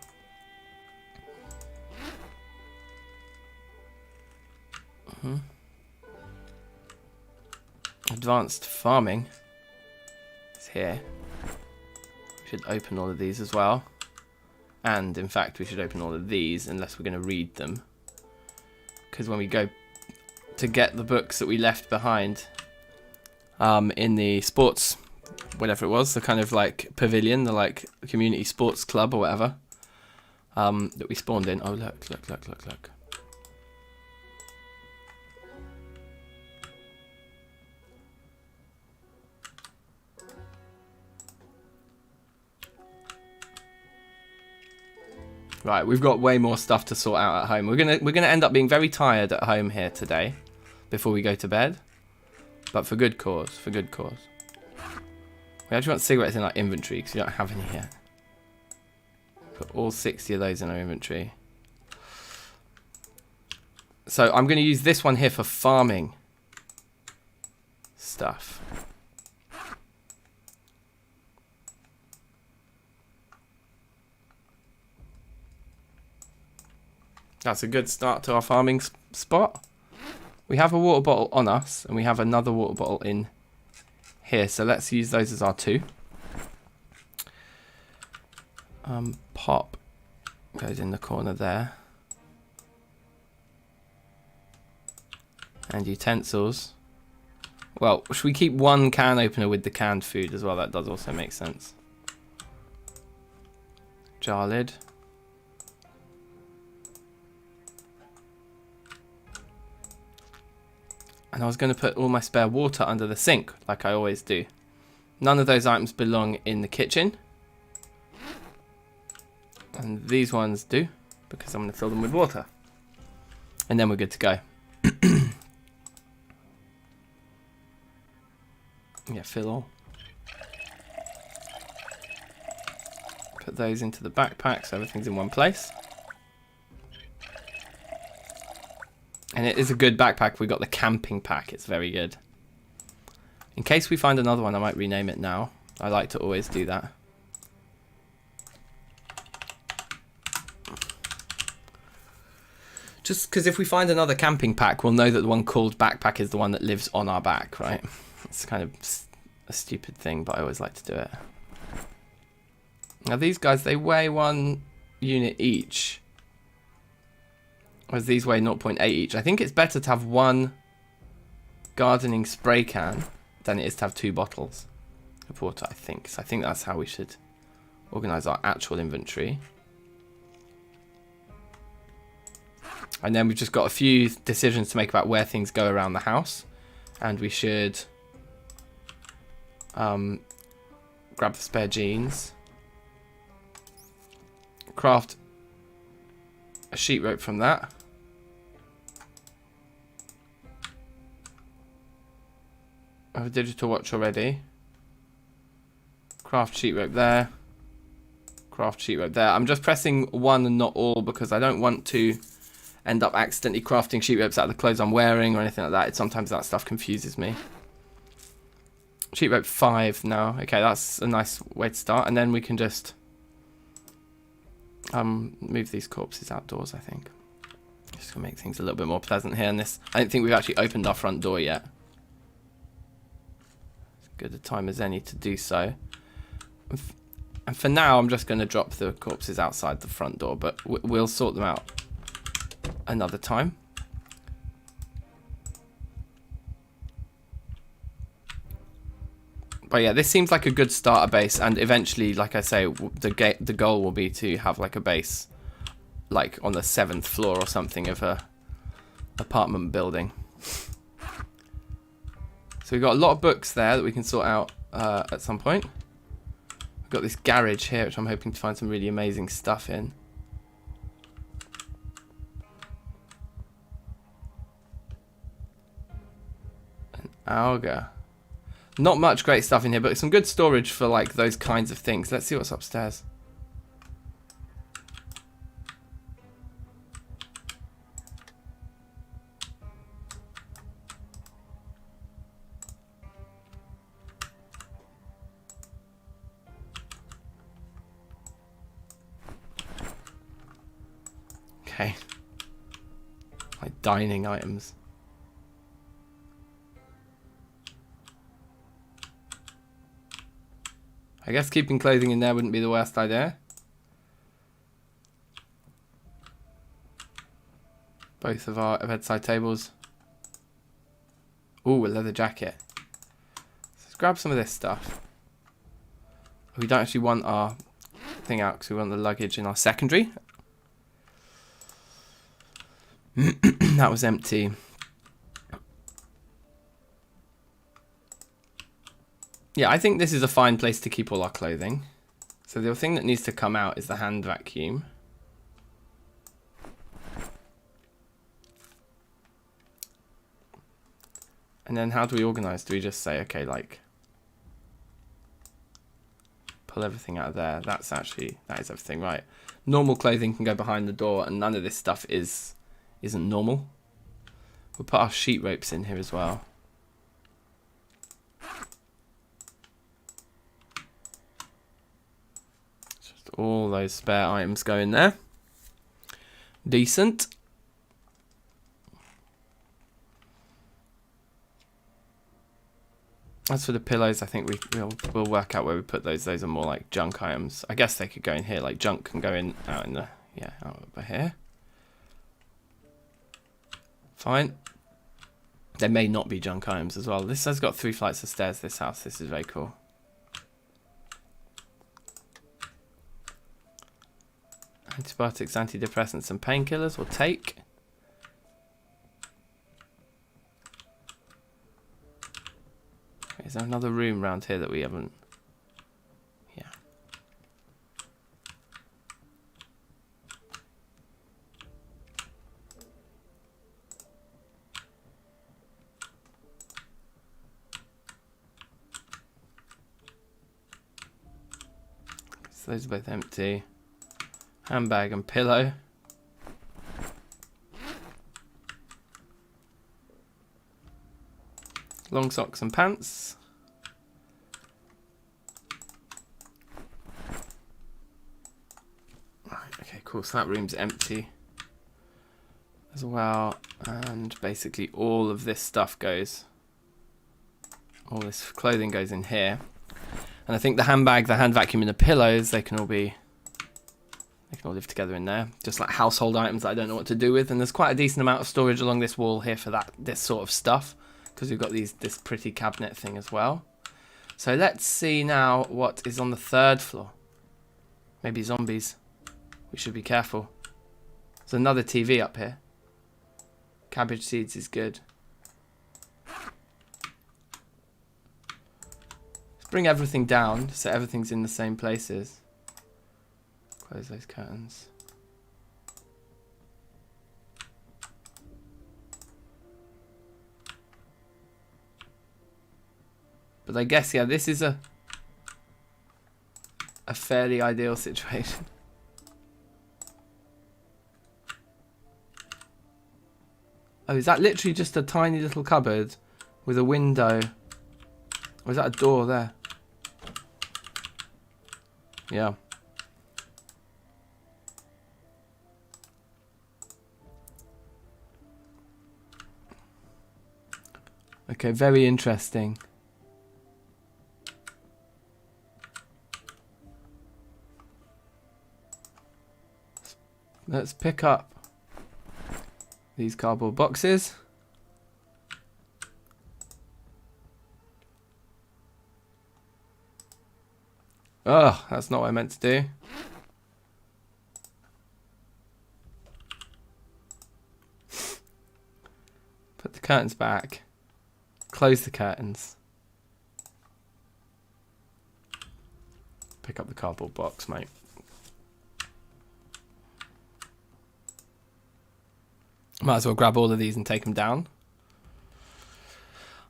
Advanced farming is here. We should open all of these as well. And in fact, we should open all of these unless we're going to read them. Because when we go to get the books that we left behind in the sports, whatever it was, the kind of like pavilion, the like community sports club or whatever, that we spawned in. Oh, look, look, look, look, look. Right, we've got way more stuff to sort out at home. We're gonna end up being very tired at home here today, before we go to bed. But for good cause, for good cause. We actually want cigarettes in our inventory because we don't have any yet. Put all 60 of those in our inventory. So I'm going to use this one here for farming stuff. That's a good start to our farming spot. We have a water bottle on us, and we have another water bottle in here. So let's use those as our two. Pop goes in the corner there. And utensils. Well, should we keep one can opener with the canned food as well? That does also make sense. Jar lid. And I was going to put all my spare water under the sink, like I always do. None of those items belong in the kitchen. And these ones do, because I'm going to fill them with water. And then we're good to go. Yeah, fill all. Put those into the backpack so everything's in one place. And it is a good backpack. We got the camping pack. It's very good. In case we find another one, I might rename it now. I like to always do that. Just because if we find another camping pack, we'll know that the one called backpack is the one that lives on our back, right? It's kind of a stupid thing, but I always like to do it. Now these guys, they weigh 1 unit each. Whereas these weigh 0.8 each. I think it's better to have one gardening spray can than it is to have 2 bottles of water, I think. So I think that's how we should organise our actual inventory. And then we've just got a few decisions to make about where things go around the house. And we should grab the spare jeans. Craft a sheet rope from that. I have a digital watch already. Craft sheet rope there. Craft sheet rope there. I'm just pressing 1 and not all because I don't want to end up accidentally crafting sheet ropes out of the clothes I'm wearing or anything like that. Sometimes that stuff confuses me. Sheet rope 5 now. Okay, that's a nice way to start. And then we can just move these corpses outdoors, I think. Just to make things a little bit more pleasant here. And this, I don't think we've actually opened our front door yet. As good a time as any to do so. And for now, I'm just going to drop the corpses outside the front door, but we'll sort them out another time. But yeah, this seems like a good starter base, and eventually, like I say, the goal will be to have like a base like on the 7th floor or something of a apartment building. So we've got a lot of books there that we can sort out at some point. We've got this garage here, which I'm hoping to find some really amazing stuff in. An auger. Not much great stuff in here, but some good storage for like those kinds of things. Let's see what's upstairs. Okay. Like dining items. I guess keeping clothing in there wouldn't be the worst idea. Both of our bedside tables. Ooh, a leather jacket. Let's grab some of this stuff. We don't actually want our thing out because we want the luggage in our secondary. That was empty. Yeah, I think this is a fine place to keep all our clothing. So the thing that needs to come out is the hand vacuum. And then how do we organize? Do we just say, okay, like, pull everything out of there? That is everything, right? Normal clothing can go behind the door, and none of this stuff isn't normal. We'll put our sheet ropes in here as well. Just all those spare items go in there. Decent. As for the pillows, I think we'll work out where we put those. Those are more like junk items. I guess they could go in here. Like junk can go in out in the out over here. Fine. There may not be junk items as well. This has got 3 flights of stairs. This house. This is very cool. Antibiotics, antidepressants, and painkillers. We'll take. Is there another room around here that we haven't? Yeah. So those are both empty. Handbag and pillow. Long socks and pants. Right, okay, cool. So that room's empty as well. And basically all of this stuff goes, all this clothing goes in here. And I think the handbag, the hand vacuum, and the pillows, they can all live together in there. Just like household items that I don't know what to do with. And there's quite a decent amount of storage along this wall here for this sort of stuff, because we've got this pretty cabinet thing as well. So let's see now what is on the 3rd floor. Maybe zombies. We should be careful. There's another TV up here. Cabbage seeds is good. Let's bring everything down so everything's in the same places. Close those curtains. But I guess, yeah, this is a fairly ideal situation. Oh, is that literally just a tiny little cupboard with a window? Or is that a door there? Yeah. Okay, very interesting. Let's pick up these cardboard boxes. Oh, that's not what I meant to do. Put the curtains back. Close the curtains. Pick up the cardboard box, mate. Might as well grab all of these and take them down.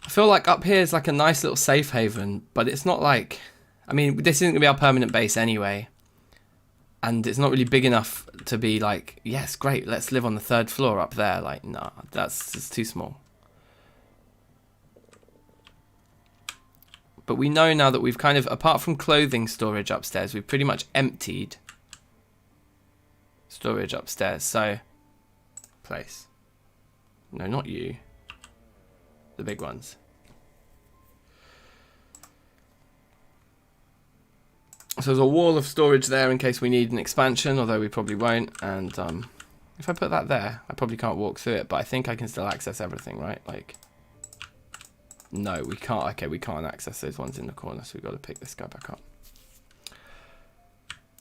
I feel like up here is like a nice little safe haven, but it's not like... I mean, this isn't going to be our permanent base anyway. And it's not really big enough to be like, yes, great, let's live on the 3rd floor up there. Like, nah, that's just too small. But we know now that we've kind of, apart from clothing storage upstairs, we've pretty much emptied storage upstairs. So, place. No, not you. The big ones. So there's a wall of storage there in case we need an expansion, although we probably won't. And if I put that there, I probably can't walk through it, but I think I can still access everything, right? Like, no, we can't. Okay, we can't access those ones in the corner, so we've got to pick this guy back up.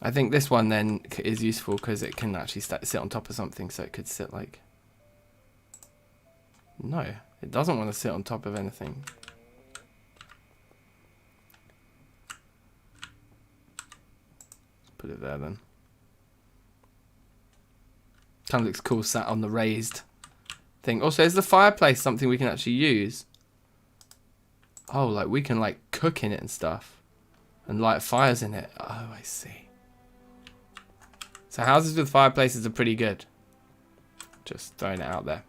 I think this one then is useful because it can actually sit on top of something, so it could sit like... No, it doesn't want to sit on top of anything. Put it there then. Kind of looks cool sat on the raised thing. Also, is the fireplace something we can actually use? Oh, like we can like cook in it and stuff. And light fires in it. Oh, I see. So houses with fireplaces are pretty good. Just throwing it out there.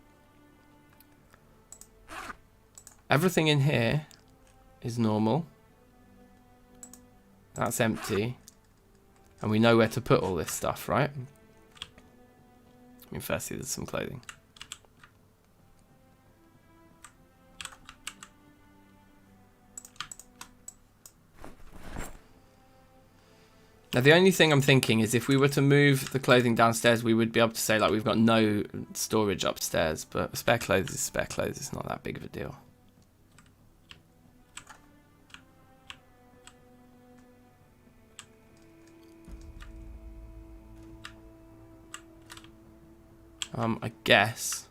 Everything in here is normal. That's empty. And we know where to put all this stuff, right? I mean, firstly, there's some clothing. Now, the only thing I'm thinking is if we were to move the clothing downstairs, we would be able to say, like, we've got no storage upstairs. But spare clothes is spare clothes. It's not that big of a deal. I guess.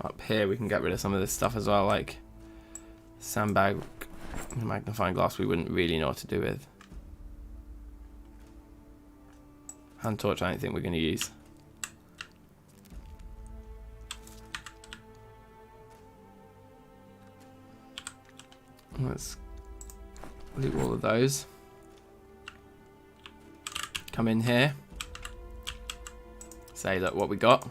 Up here, we can get rid of some of this stuff as well, like sandbag, magnifying glass we wouldn't really know what to do with. Hand torch, I don't think we're going to use. Let's loot all of those. Come in here. Say, look what we got.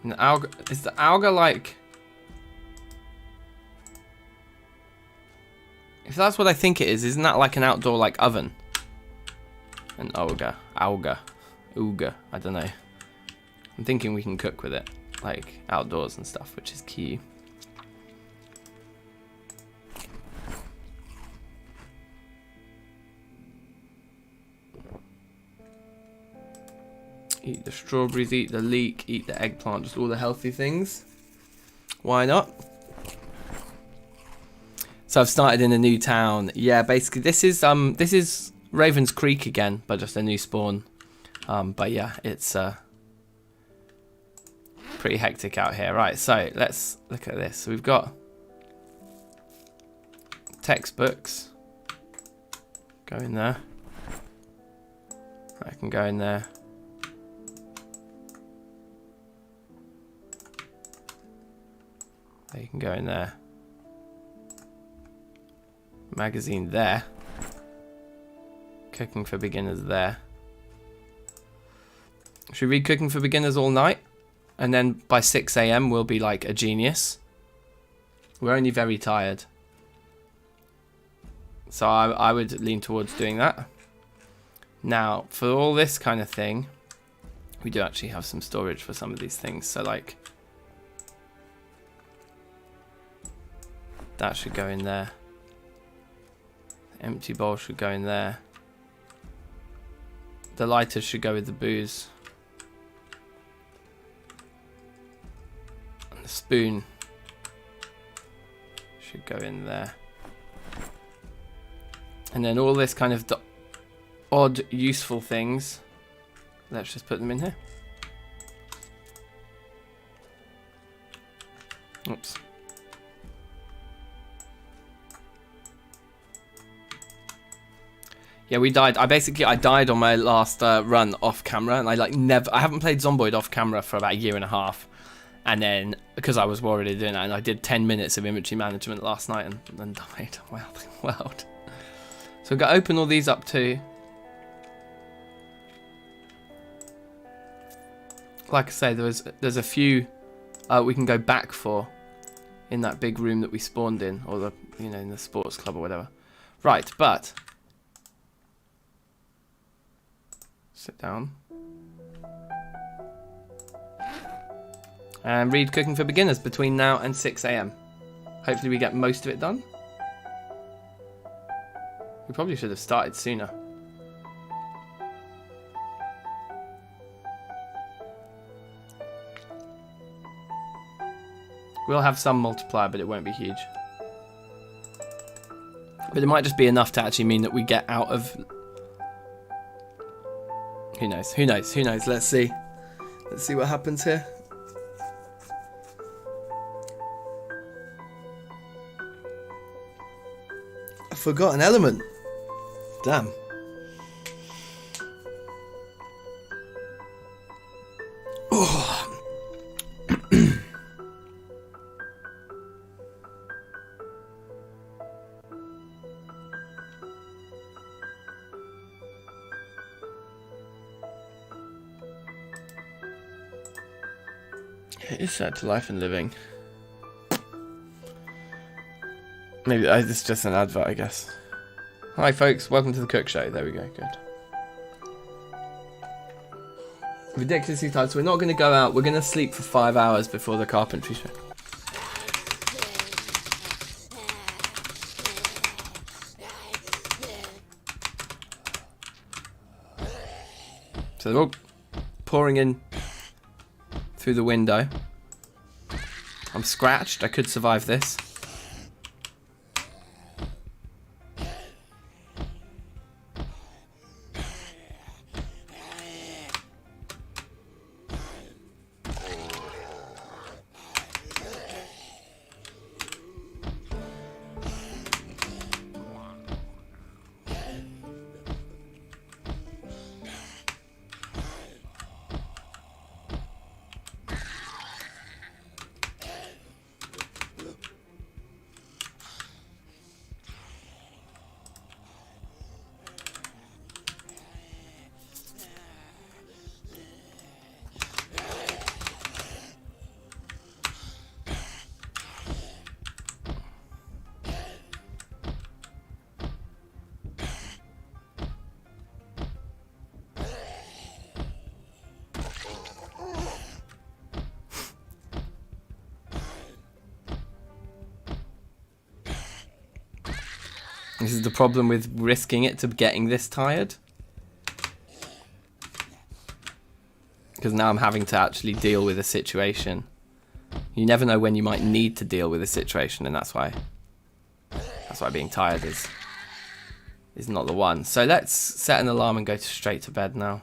And the alga, is the alga like... If that's what I think it is, isn't that like an outdoor like oven? An alga, ooga, I don't know. I'm thinking we can cook with it, like outdoors and stuff, which is key. Eat the strawberries, eat the leek, eat the eggplant, just all the healthy things. Why not? So I've started in a new town. Yeah, basically this is Raven's Creek again, but just a new spawn. But yeah, it's pretty hectic out here. Right, so let's look at this. So we've got textbooks. Go in there. I can go in there. You can go in there. Magazine there. Cooking for beginners there. Should we read Cooking for Beginners all night? And then by 6 AM we'll be like a genius. We're only very tired. So I would lean towards doing that. Now, for all this kind of thing, we do actually have some storage for some of these things. So like, that should go in there. The empty bowl should go in there. The lighters should go with the booze. And the spoon should go in there. And then all this kind of the odd useful things, let's just put them in here. Oops. Yeah, we died. I died on my last run off camera, and I haven't played Zomboid off camera for about a year and a half. And then, because I was already doing that, and I did 10 minutes of inventory management last night and died. Wow, the world. So we've got to open all these up too. Like I say, there's a few we can go back for in that big room that we spawned in, or the in the sports club or whatever. Right, but sit down and read Cooking for Beginners between now and 6 AM. Hopefully we get most of it done. We probably should have started sooner. We'll have some multiplier, but it won't be huge. But it might just be enough to actually mean that we get out of... Who knows? Who knows? Who knows? Let's see. Let's see what happens here. forgot an element. Damn. Oh. It is sad to life and living. Maybe this is just an advert, I guess. Hi folks, welcome to the Cook Show. There we go, good. Ridiculously tired, so we're not going to go out. We're going to sleep for 5 hours before the carpentry show. So they're all pouring in through the window. I'm scratched. I could survive this. This is the problem with risking it to getting this tired. Because now I'm having to actually deal with a situation. You never know when you might need to deal with a situation, and that's why being tired is not the one. So let's set an alarm and go straight to bed now.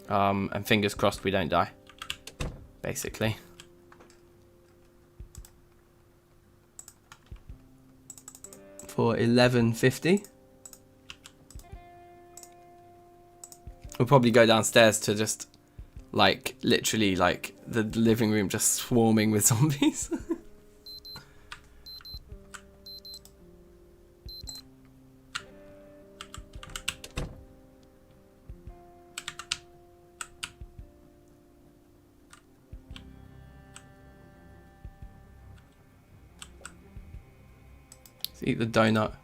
And fingers crossed we don't die, basically. For 11:50. We'll probably go downstairs to just, like, literally, like, the living room just swarming with zombies. Let's eat the donut.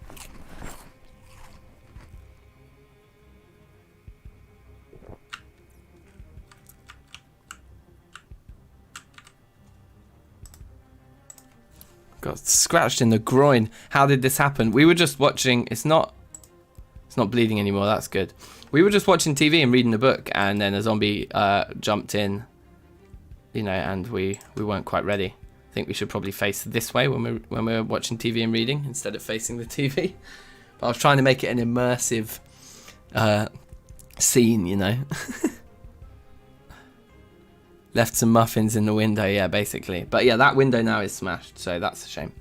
Got scratched in the groin. How did this happen? We were just watching. It's not bleeding anymore. That's good. We were just watching TV and reading a book, and then a zombie jumped in. You know, and we weren't quite ready. I think we should probably face this way when we're watching TV and reading instead of facing the TV. But I was trying to make it an immersive scene, you know. Left some muffins in the window, yeah, basically. But yeah, that window now is smashed, so that's a shame.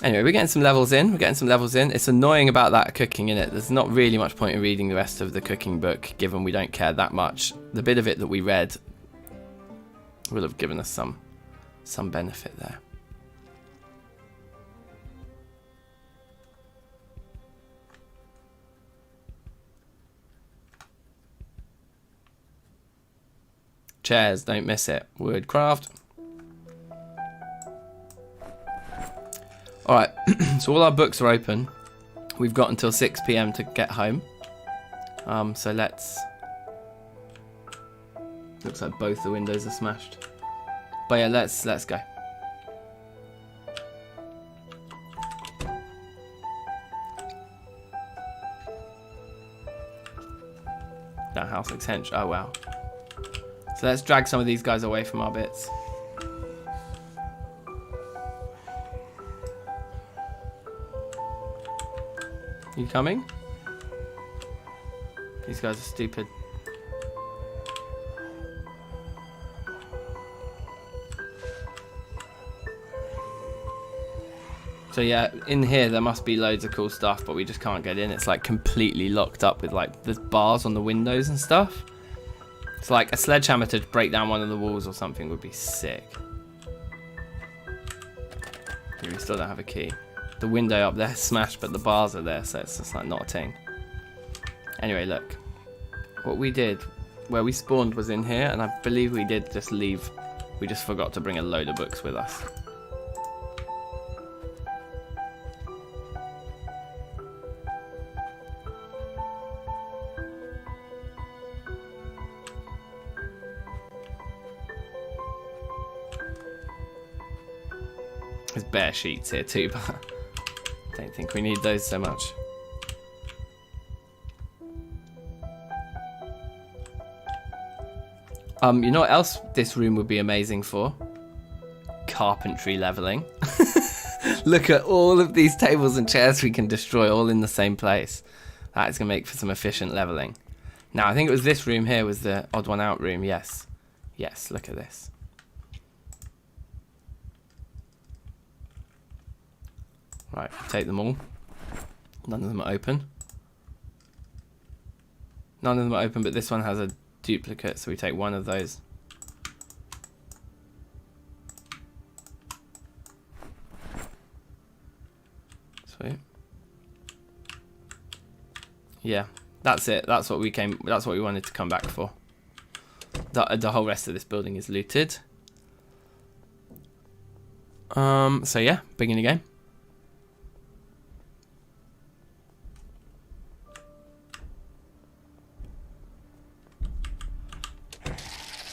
Anyway, we're getting some levels in. It's annoying about that cooking in it. There's not really much point in reading the rest of the cooking book, given we don't care that much. The bit of it that we read will have given us some benefit there. Chairs, don't miss it. Woodcraft. Alright, so all our books are open. We've got until 6 PM to get home. So let's... Looks like both the windows are smashed. But yeah, let's go. That house looks hench. Oh wow. So let's drag some of these guys away from our bits. You coming? These guys are stupid. So yeah, in here there must be loads of cool stuff, but we just can't get in. It's like completely locked up with like the bars on the windows and stuff. It's like a sledgehammer to break down one of the walls or something would be sick. We still don't have a key. The window up there is smashed, but the bars are there, so it's just like not a thing. Anyway, look. What we did, where we spawned was in here, and I believe we did just leave. We just forgot to bring a load of books with us. There's bare sheets here too, but I don't think we need those so much. You know what else this room would be amazing for? Carpentry leveling. Look at all of these tables and chairs we can destroy all in the same place. That is going to make for some efficient leveling. Now, I think it was this room here was the odd one out room. Yes. Yes, look at this. Right, take them all. None of them are open. None of them are open, but this one has a duplicate, so we take one of those. Sweet. Yeah, that's it. That's what we came. That's what we wanted to come back for. The whole rest of this building is looted. So yeah, begin the game.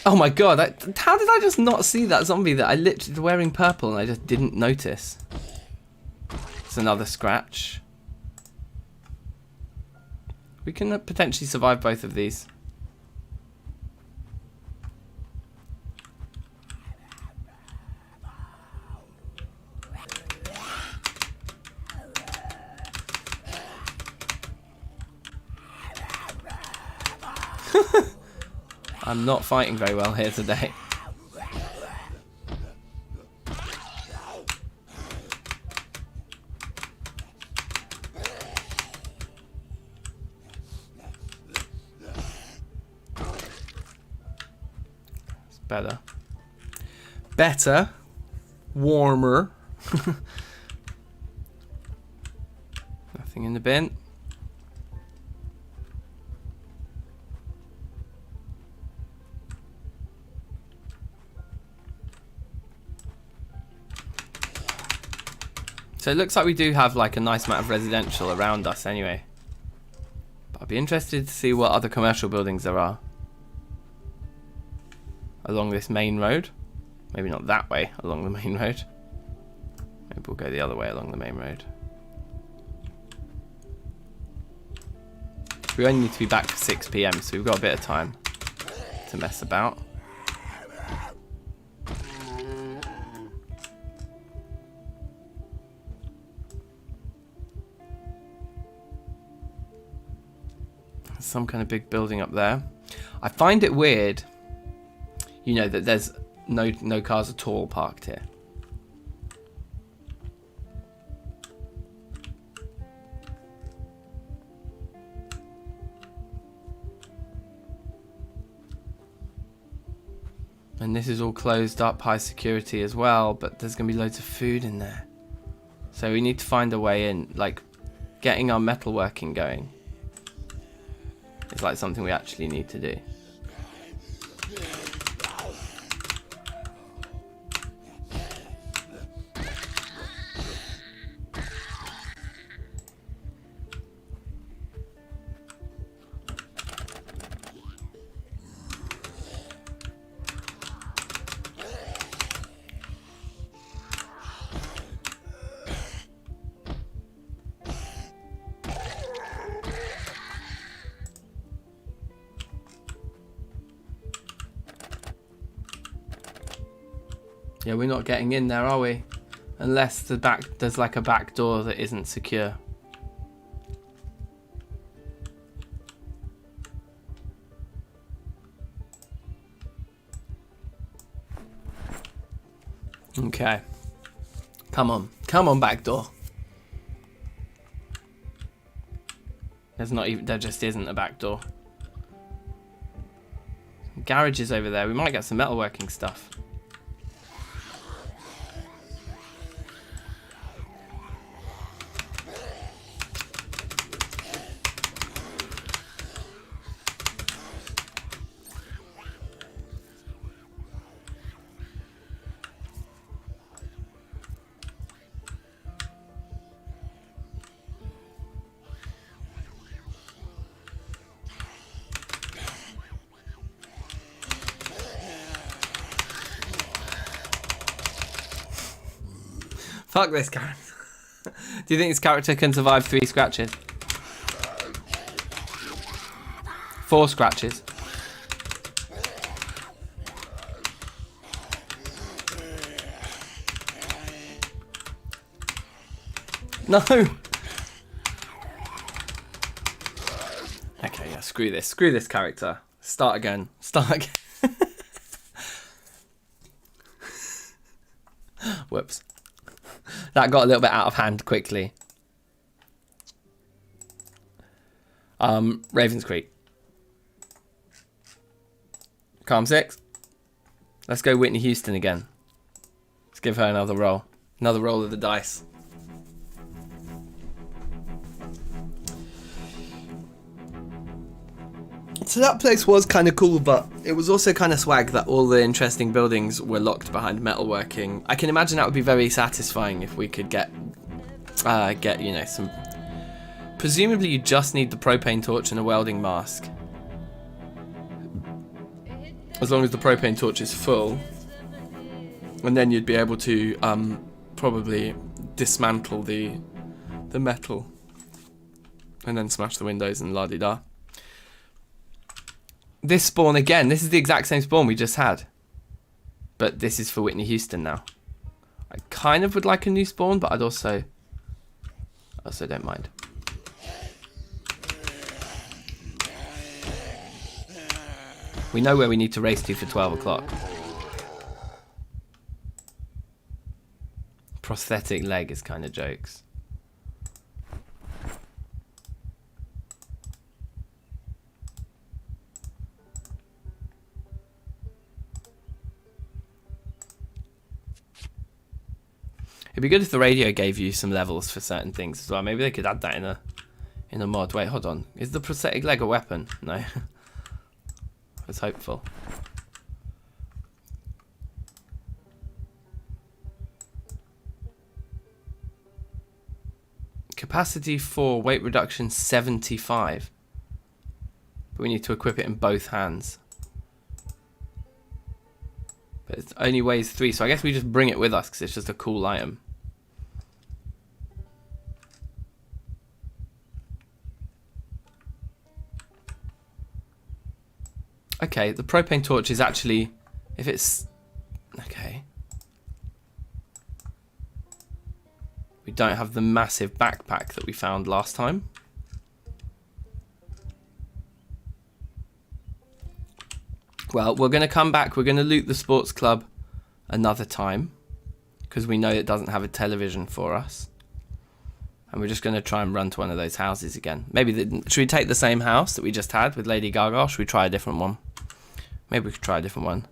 Oh my god, how did I just not see that zombie that I literally was wearing purple and I just didn't notice? It's another scratch. We can potentially survive both of these. I'm not fighting very well here today. It's better. Better. Warmer. Nothing in the bin. So it looks like we do have like a nice amount of residential around us anyway. But I'd be interested to see what other commercial buildings there are along this main road. Maybe not that way along the main road. Maybe we'll go the other way along the main road. We only need to be back for 6 PM, so we've got a bit of time to mess about. Some kind of big building up there. I find it weird, you know, that there's no cars at all parked here. And this is all closed up, high security as well, but there's going to be loads of food in there. So we need to find a way in, like getting our metalworking going. It's like something we actually need to do. Yeah, we're not getting in there, are we? Unless there's like a back door that isn't secure. Okay. Come on. Come on, back door. There's not even. There just isn't a back door. Garage is over there. We might get some metalworking stuff. Fuck this character. Do you think this character can survive 3 scratches? 4 scratches. No! Okay, yeah, screw this. Screw this character. Start again. Start again. Whoops. That got a little bit out of hand quickly. Ravens Creek. Calm 6. Let's go Whitney Houston again. Let's give her another roll. Another roll of the dice. So that place was kind of cool, but it was also kind of swag that all the interesting buildings were locked behind metalworking. I can imagine that would be very satisfying if we could get you know, some. Presumably, you just need the propane torch and a welding mask, as long as the propane torch is full, and then you'd be able to probably dismantle the metal, and then smash the windows and la-di-da. This spawn again, this is the exact same spawn we just had. But this is for Whitney Houston now. I kind of would like a new spawn, but I'd also don't mind. We know where we need to race to for 12 o'clock. Prosthetic leg is kind of jokes. It'd be good if the radio gave you some levels for certain things as well. Maybe they could add that in a mod. Wait, hold on. Is the prosthetic leg a weapon? No. I was hopeful. Capacity 4, weight reduction 75. But we need to equip it in both hands. But it only weighs 3, so I guess we just bring it with us because it's just a cool item. Okay, the propane torch is actually, if it's, okay. We don't have the massive backpack that we found last time. Well, we're going to come back. We're going to loot the sports club another time because we know it doesn't have a television for us. And we're just going to try and run to one of those houses again. Maybe, should we take the same house that we just had with Lady Gaga? Or should we try a different one? Maybe we could try a different one.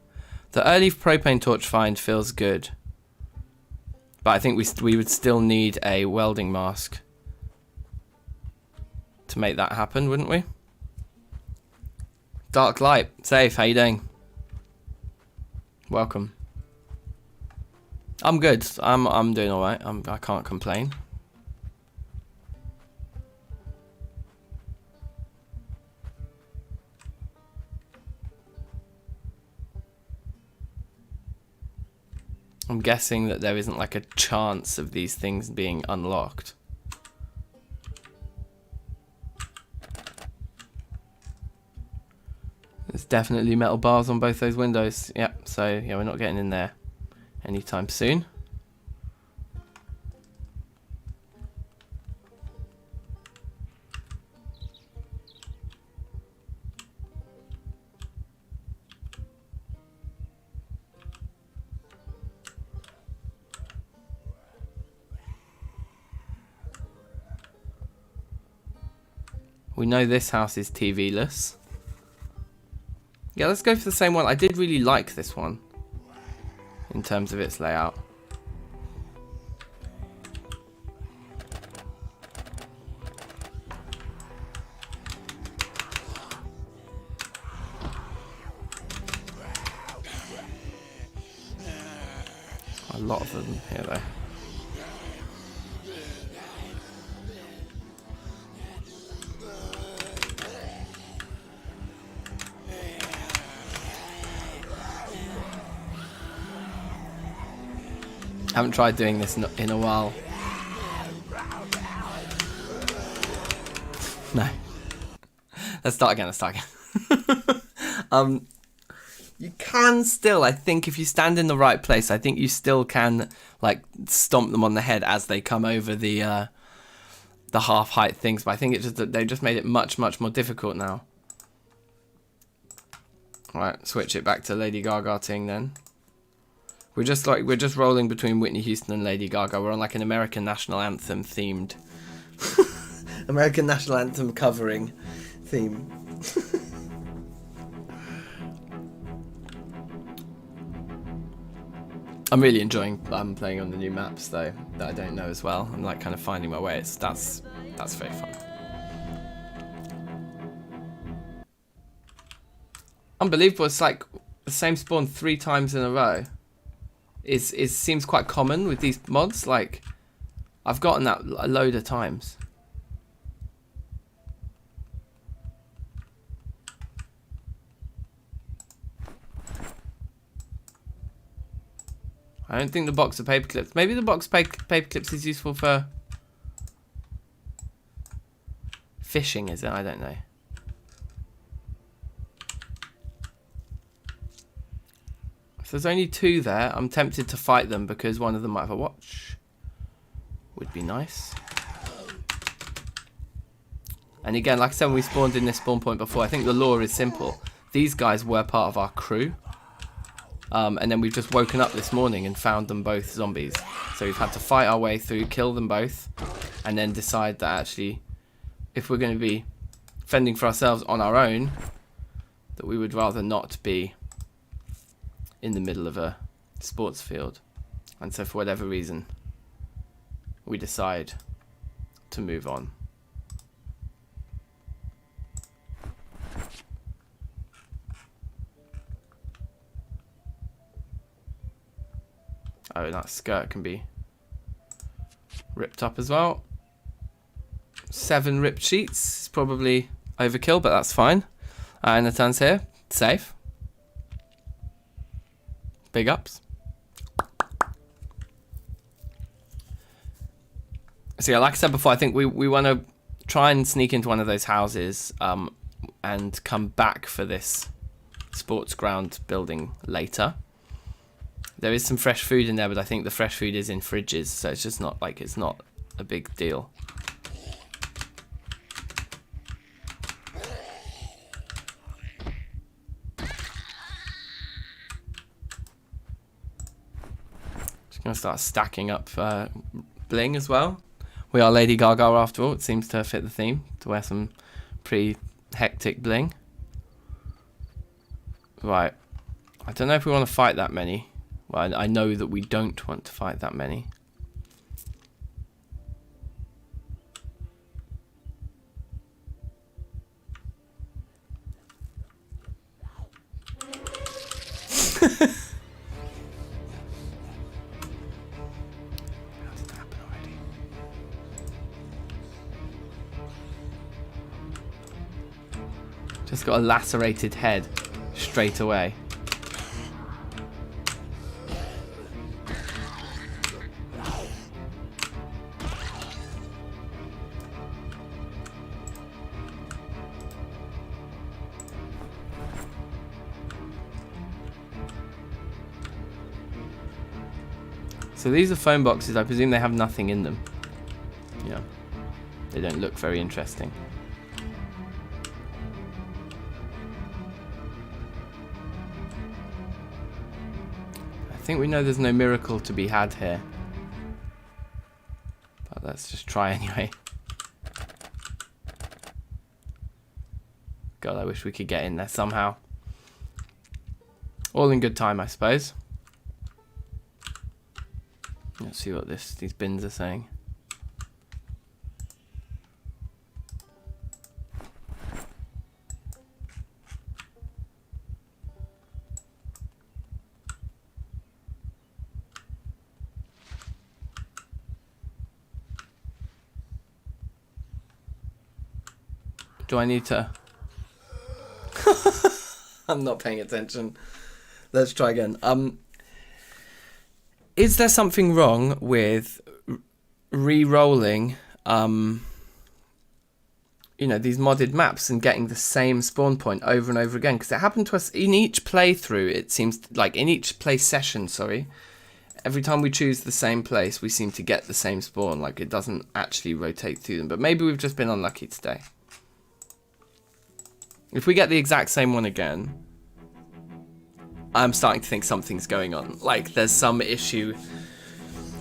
The early propane torch find feels good. But I think we would still need a welding mask to make that happen, wouldn't we? Dark Light, safe, how you doing? Welcome. I'm good. I'm doing alright. I can't complain. I'm guessing that there isn't like a chance of these things being unlocked. There's definitely metal bars on both those windows. Yep, so yeah, we're not getting in there anytime soon. We know this house is TV-less. Yeah, let's go for the same one. I did really like this one in terms of its layout. A lot of them here though. Haven't tried doing this in a while. No. Let's start again. You can still, I think, if you stand in the right place, I think you still can, like, stomp them on the head as they come over the half height things. But I think it's just that they just made it much more difficult now. Right, switch it back to Lady Gaga thing then. We're just rolling between Whitney Houston and Lady Gaga. We're on like an American national anthem themed, American national anthem covering theme. I'm really enjoying playing on the new maps though that I don't know as well. I'm like kind of finding my way. That's very fun. Unbelievable. It's like the same spawn 3 times in a row. It seems quite common with these mods. Like, I've gotten that a load of times. I don't think the box of paper clips. Maybe the box of paper clips is useful for fishing, is it? I don't know. If there's only 2 there, I'm tempted to fight them because one of them might have a watch. Would be nice. And again, like I said, when we spawned in this spawn point before, I think the lore is simple. These guys were part of our crew. And then we've just woken up this morning and found them both zombies. So we've had to fight our way through, kill them both, and then decide that actually, if we're going to be fending for ourselves on our own, that we would rather not be in the middle of a sports field. And so for whatever reason, we decide to move on. Oh, that skirt can be ripped up as well. 7 ripped sheets. It's probably overkill, but that's fine. And the turn's here. Safe. Big ups. So yeah, like I said before, I think we want to try and sneak into one of those houses and come back for this sports ground building later. There is some fresh food in there, but I think the fresh food is in fridges, so it's just not like, it's not a big deal. Just gonna start stacking up bling as well. We are Lady Gaga after all. It seems to fit the theme to wear some pretty hectic bling. Right, I don't know if we want to fight that many. Well, I know that we don't want to fight that many. Just got a lacerated head straight away. So these are phone boxes. I presume they have nothing in them. Yeah, they don't look very interesting. I think we know there's no miracle to be had here, but let's just try anyway. God, I wish we could get in there somehow. All in good time, I suppose. Let's see what these bins are saying. Do I need to... I'm not paying attention. Let's try again. Is there something wrong with re-rolling, you know, these modded maps and getting the same spawn point over and over again? Because it happened to us in each playthrough, it seems, like in each play session, sorry. Every time we choose the same place, we seem to get the same spawn. Like, it doesn't actually rotate through them. But maybe we've just been unlucky today. If we get the exact same one again, I'm starting to think something's going on. Like, there's some issue.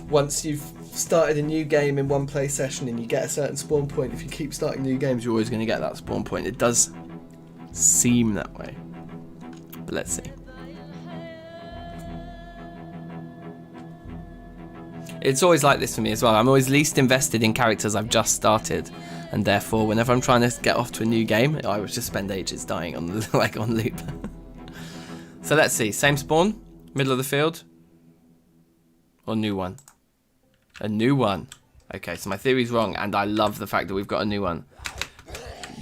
Once you've started a new game in one play session and you get a certain spawn point, if you keep starting new games, you're always going to get that spawn point. It does seem that way. But let's see. It's always like this for me as well. I'm always least invested in characters I've just started. And therefore, whenever I'm trying to get off to a new game, I would just spend ages dying on like on loop. So let's see. Same spawn, middle of the field, or new one? A new one. Okay, so my theory's wrong, and I love the fact that we've got a new one.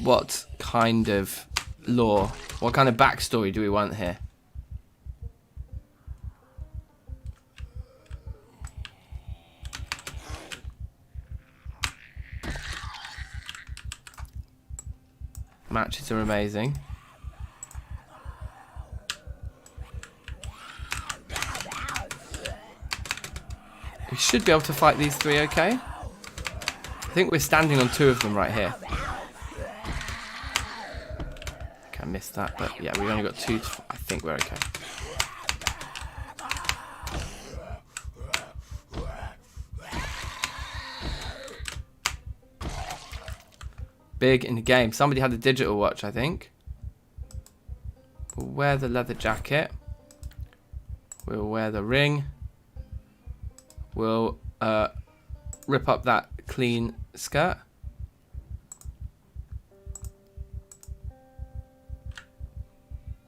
What kind of lore, what kind of backstory do we want here? Matches are amazing. We should be able to fight these three okay. I think we're standing on two of them right here. Okay, I missed that, but yeah, we've only got two. I think we're okay. Big in the game. Somebody had a digital watch, I think. We'll wear the leather jacket. We'll wear the ring. We'll rip up that clean skirt.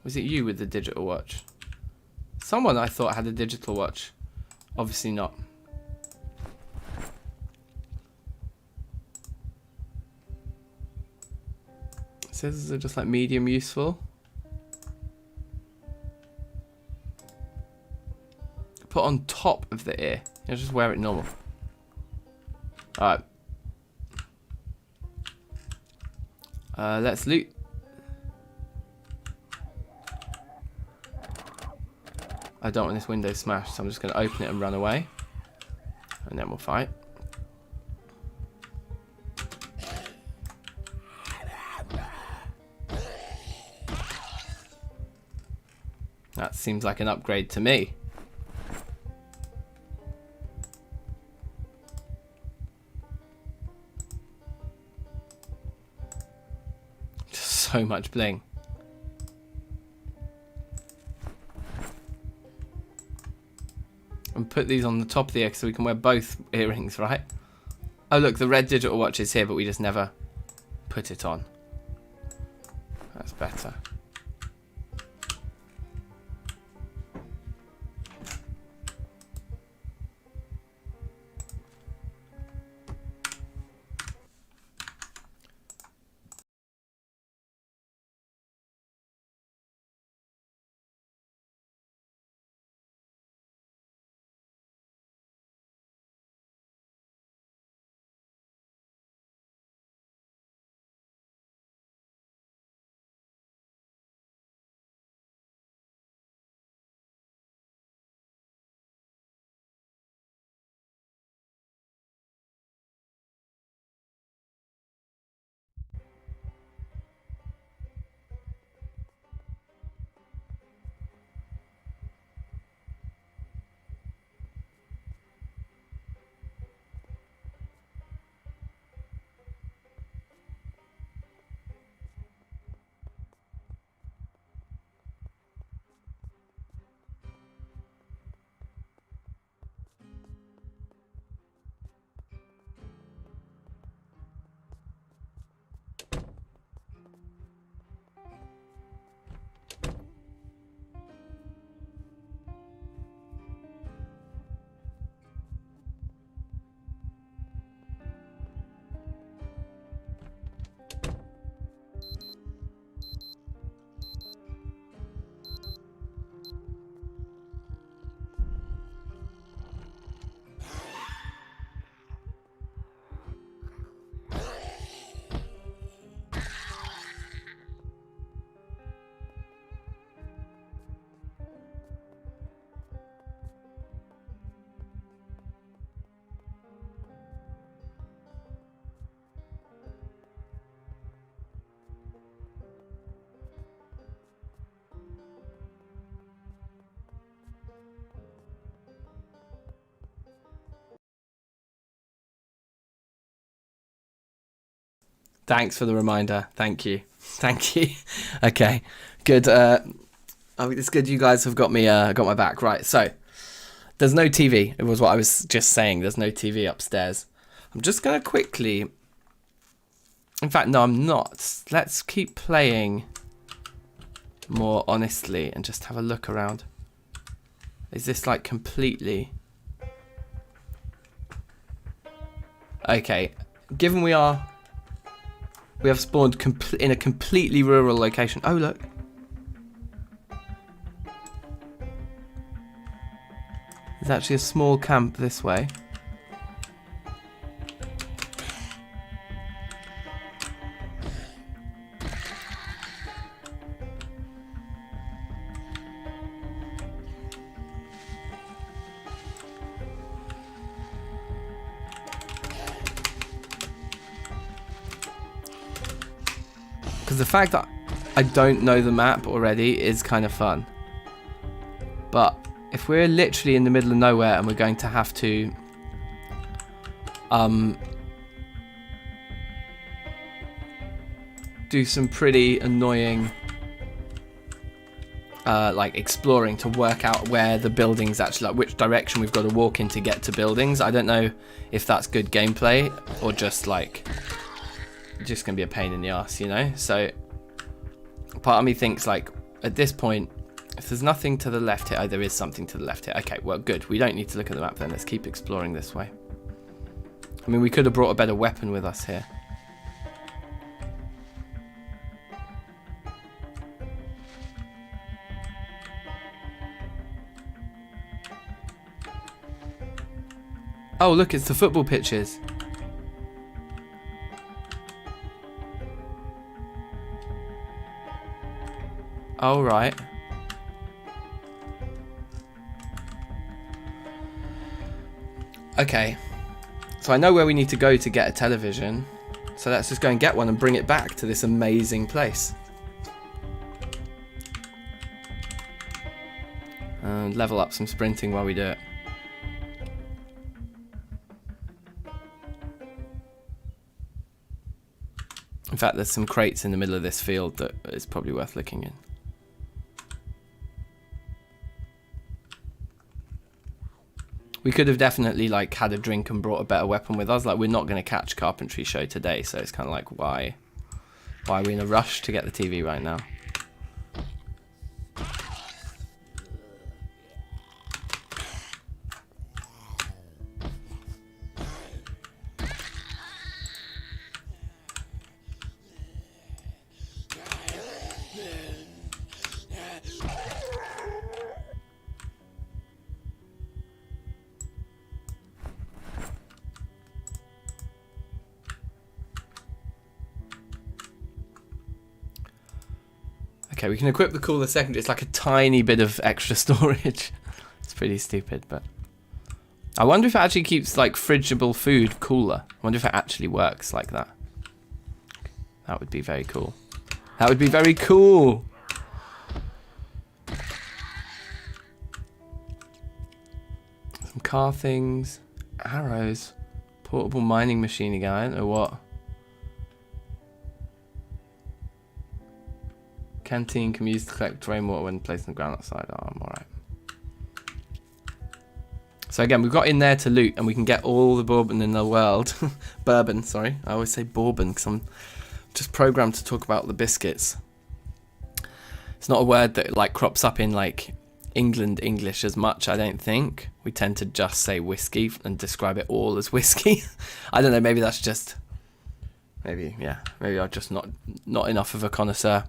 Was it you with the digital watch? Someone I thought had a digital watch. Obviously not. Scissors are just like medium useful. Put on top of the ear. You know, just wear it normal. Alright. Let's loot. I don't want this window smashed, so I'm just going to open it and run away. And then we'll fight. That seems like an upgrade to me. So much bling. And put these on the top of the ear so we can wear both earrings, right? Oh look, the red digital watch is here, but we just never put it on. That's better. Thanks for the reminder. Thank you. Thank you. Okay, good. It's good you guys have got me, got my back. Right, so there's no TV. It was what I was just saying. There's no TV upstairs. I'm just going to quickly... In fact, no, I'm not. Let's keep playing more honestly and just have a look around. Is this like completely... Okay, given we have spawned in a completely rural location. Oh, look. There's actually a small camp this way. Because the fact that I don't know the map already is kind of fun. But if we're literally in the middle of nowhere and we're going to have to do some pretty annoying like exploring to work out where the buildings actually, like which direction we've got to walk in to get to buildings. I don't know if that's good gameplay or just like just gonna be a pain in the ass, you know? So part of me thinks like at this point, if there's nothing to the left here, oh, there is something to the left here. Okay, well, good. We don't need to look at the map then. Let's keep exploring this way. I mean, we could have brought a better weapon with us here. Oh, look, it's the football pitches. Oh, right. Okay, so I know where we need to go to get a television, so let's just go and get one and bring it back to this amazing place. And level up some sprinting while we do it. In fact, there's some crates in the middle of this field that is probably worth looking in. We could have definitely like had a drink and brought a better weapon with us. Like, we're not going to catch Carpentry Show today, so it's kind of like, why are we in a rush to get the TV right now? Okay, we can equip the cooler secondary. It's like a tiny bit of extra storage. It's pretty stupid, but... I wonder if it actually keeps, like, fridgeable food cooler. I wonder if it actually works like that. That would be very cool. That would be very cool! Some car things. Arrows. Portable mining machine again. I don't know what. Canteen can be used to collect rainwater when placed on the ground outside. Oh, I'm alright. So again, we've got in there to loot and we can get all the bourbon in the world. Bourbon, sorry. I always say bourbon because I'm just programmed to talk about the biscuits. It's not a word that like crops up in like England English as much, I don't think. We tend to just say whiskey and describe it all as whiskey. I don't know, maybe that's just... Maybe, yeah. Maybe I'm just not enough of a connoisseur.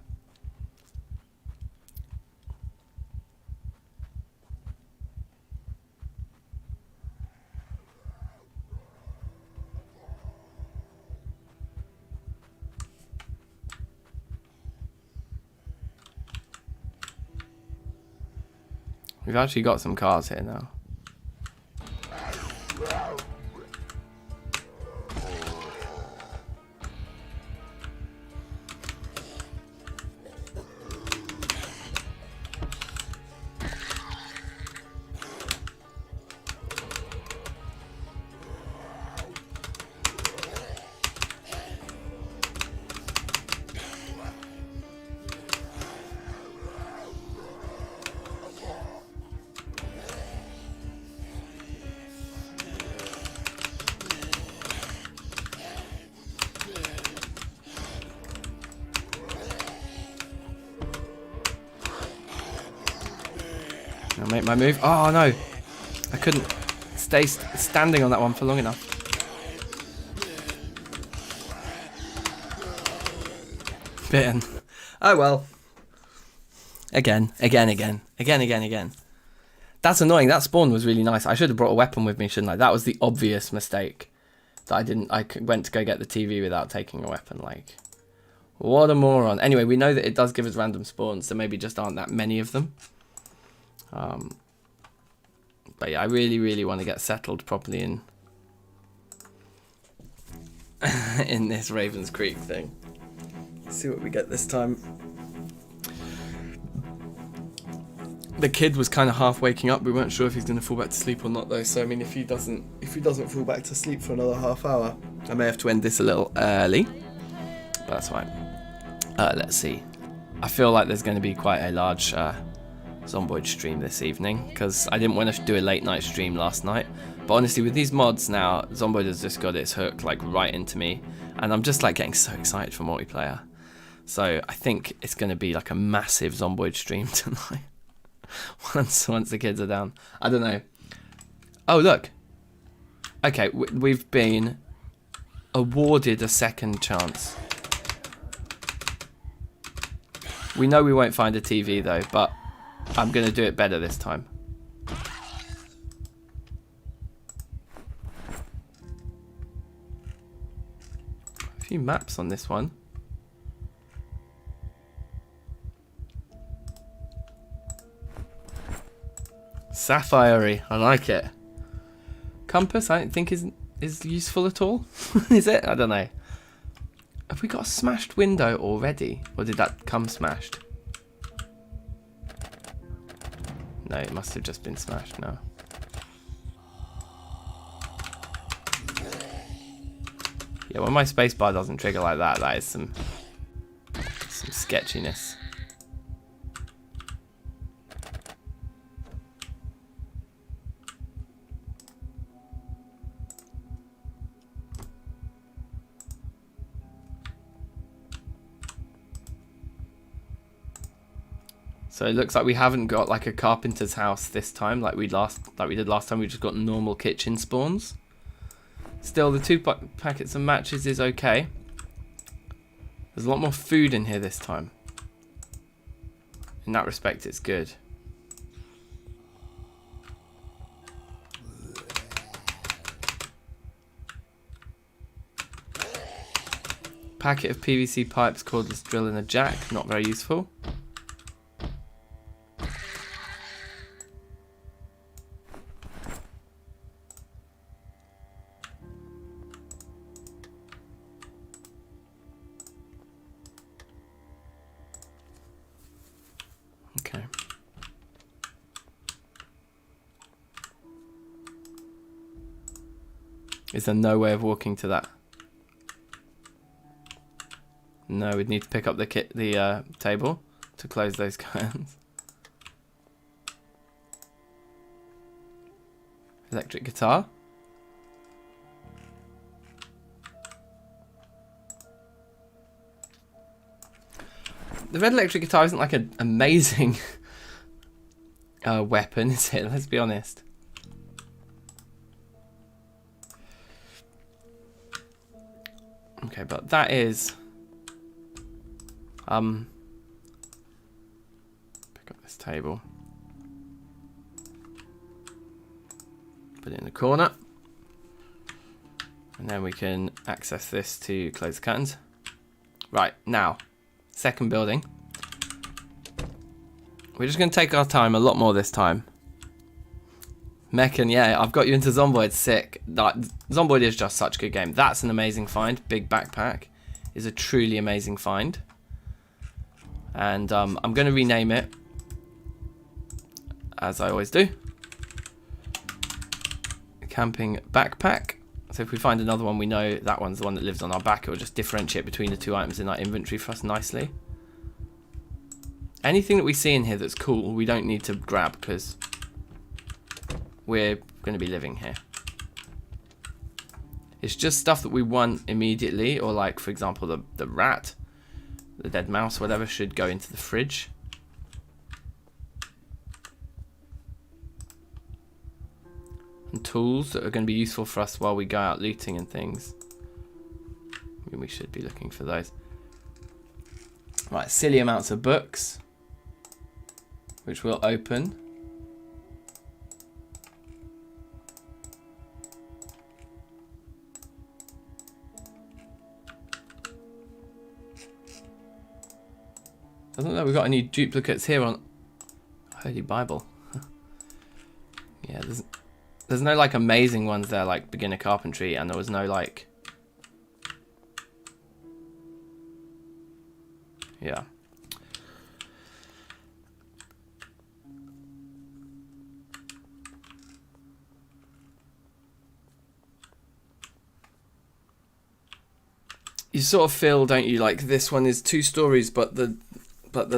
We've actually got some cars here now. make my move. Oh no, I couldn't stay standing on that one for long enough. Bitten. Oh well. Again. That's annoying. That spawn was really nice. I should have brought a weapon with me, shouldn't I? That was the obvious mistake. That I didn't. I went to go get the TV without taking a weapon. Like, what a moron. Anyway, we know that it does give us random spawns, so maybe just aren't that many of them. But yeah, I really want to get settled properly in in this Ravens Creek thing. Let's see what we get this time. The kid was kind of half waking up. We weren't sure if he's going to fall back to sleep or not, though. So I mean, if he doesn't fall back to sleep for another half hour, I may have to end this a little early. But that's fine. Let's see. I feel like there's going to be quite a large Zomboid stream this evening because I didn't want to do a late night stream last night. But honestly, with these mods now, Zomboid has just got its hook like right into me, and I'm just like getting so excited for multiplayer. So I think it's going to be like a massive Zomboid stream tonight. once the kids are down. I don't know. Oh look. Okay, we've been awarded a second chance. We know we won't find a TV though, but I'm going to do it better this time. A few maps on this one. Sapphire-y, I like it. Compass, I don't think is useful at all. Is it? I don't know. Have we got a smashed window already? Or did that come smashed? No, it must have just been smashed now. Yeah, when my spacebar doesn't trigger like that, that is some sketchiness. So it looks like we haven't got like a carpenter's house this time, like we did last time. We just got normal kitchen spawns. Still, the 2 packets of matches is okay. There's a lot more food in here this time. In that respect, it's good. Packet of PVC pipes, cordless drill and a jack, not very useful. Okay. Is there no way of walking to that? No, we'd need to pick up the table to close those curtains. Electric guitar. The red electric guitar isn't like an amazing weapon, is it? Let's be honest. Okay, but that is... pick up this table. Put it in the corner. And then we can access this to close the curtains. Right, now, second building. We're just going to take our time a lot more this time. Mechan, yeah, I've got you into Zomboid, sick. Zomboid is just such a good game. That's an amazing find. Big backpack is a truly amazing find. And I'm going to rename it, as I always do. Camping backpack. So if we find another one, we know that one's the one that lives on our back. It will just differentiate between the 2 items in our inventory for us nicely. Anything that we see in here that's cool, we don't need to grab because we're going to be living here. It's just stuff that we want immediately, or like, for example, the rat, the dead mouse, whatever, should go into the fridge. and tools that are going to be useful for us while we go out looting and things. I mean, we should be looking for those. Right, silly amounts of books, which we'll open. Doesn't look like we've got any duplicates here on Holy Bible. Yeah, there's no like amazing ones there like beginner carpentry, and there was no like, yeah. You sort of feel, don't you, like this one is 2 stories but the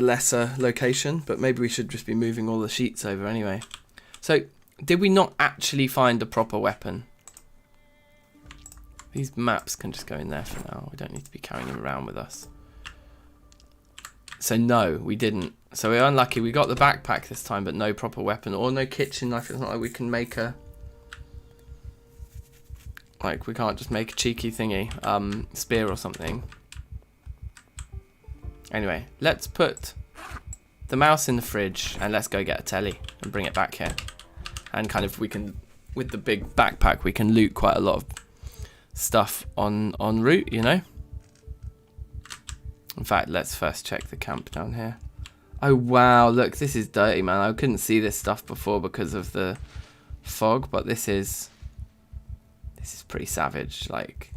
lesser location, but maybe we should just be moving all the sheets over anyway. So did we not actually find a proper weapon? These maps can just go in there for now. We don't need to be carrying them around with us. So no, we didn't. So we're unlucky. We got the backpack this time, but no proper weapon or no kitchen knife. It's not like we can make a... Like, we can't just make a cheeky thingy, spear or something. Anyway, let's put the mouse in the fridge and let's go get a telly and bring it back here. And kind of we can, with the big backpack, we can loot quite a lot of stuff en route, you know. In fact, let's first check the camp down here. Oh wow, look, this is dirty, man. I couldn't see this stuff before because of the fog, but this is pretty savage. Like,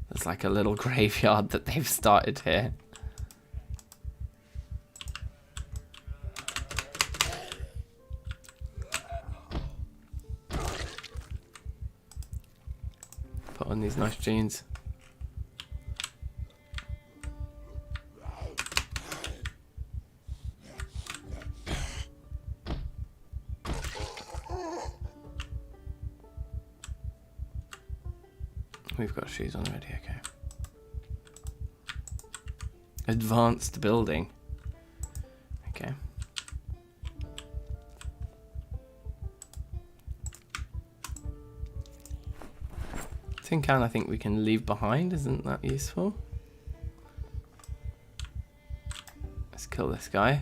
there's like a little graveyard that they've started here. Put on these nice jeans. We've got shoes on already, okay. Advanced building. Okay. Tin can I think we can leave behind, isn't that useful? Let's kill this guy.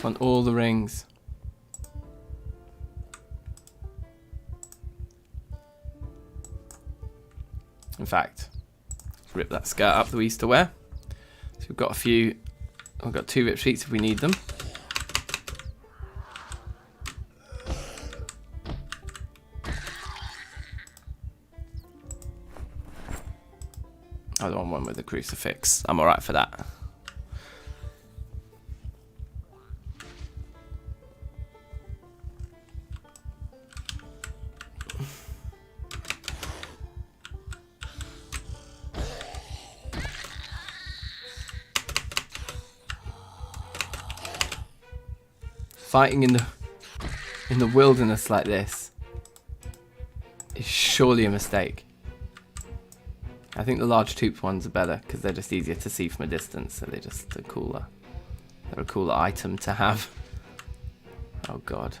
Want all the rings. In fact, let's rip that skirt up that we used to wear. So we've got a few, we've got 2 ripped sheets if we need them. I don't want one with a crucifix. I'm alright for that. Fighting in the wilderness like this is surely a mistake. I think the large toothed ones are better because they're just easier to see from a distance, so they're just they're a cooler item to have. Oh god.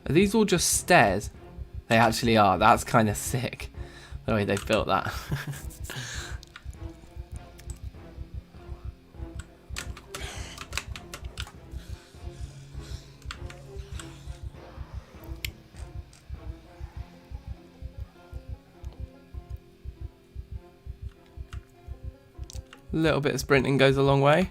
Are these all just stairs? They actually are. That's kind of sick, the way they've built that. A little bit of sprinting goes a long way.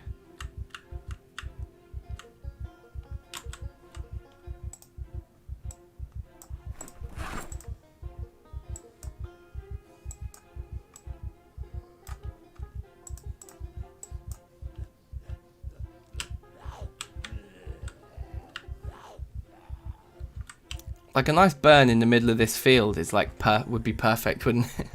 Like a nice burn in the middle of this field is like would be perfect, wouldn't it?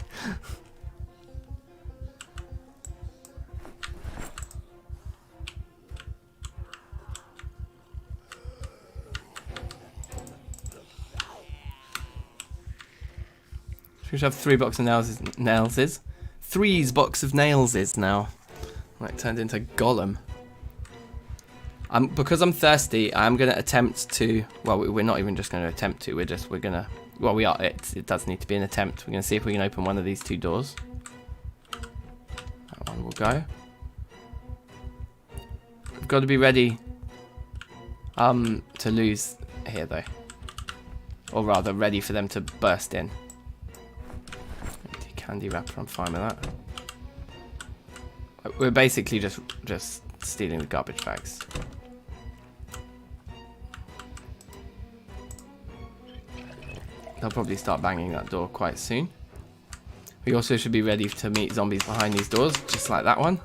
We should have 3 box of nails. 3's box of nails is now. Like turned into Gollum. Because I'm thirsty, I'm gonna attempt to. Well, we're not even just gonna attempt to. We're gonna. Well, we are. It does need to be an attempt. We're gonna see if we can open one of these 2 doors. That one will go. We've got to be ready. To lose here though, or rather, ready for them to burst in. Empty candy wrapper. I'm fine with that. We're basically just stealing the garbage bags. They'll probably start banging that door quite soon. We also should be ready to meet zombies behind these doors, just like that one.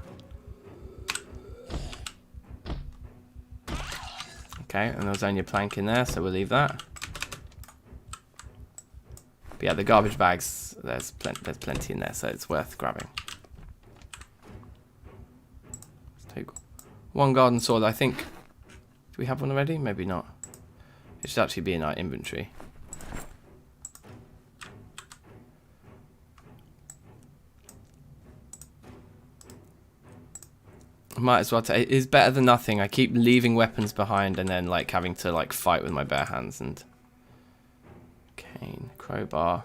Okay, and there's only a plank in there, so we'll leave that. But yeah, the garbage bags, there's plenty in there, so it's worth grabbing. Let's take 1 garden sword, I think. Do we have one already? Maybe not. It should actually be in our inventory. Might as well take. It's better than nothing. I keep leaving weapons behind and then like having to like fight with my bare hands. And cane, crowbar.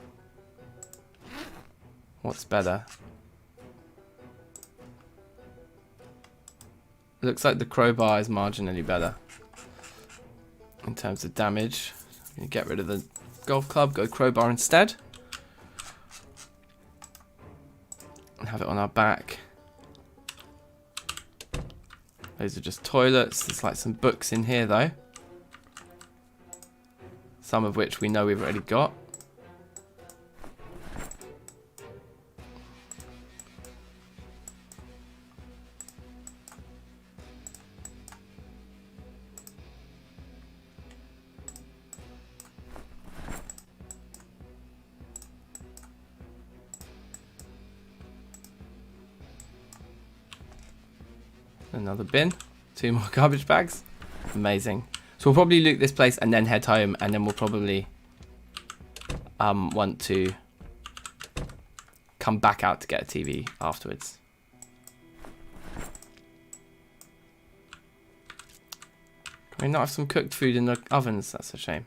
What's better? Looks like the crowbar is marginally better in terms of damage. I'm gonna get rid of the golf club. Go crowbar instead. And have it on our back. Those are just toilets. There's like some books in here though. Some of which we know we've already got. Another bin, 2 more garbage bags. Amazing. So we'll probably loot this place and then head home, and then we'll probably want to come back out to get a TV afterwards. Can we not have some cooked food in the ovens? That's a shame.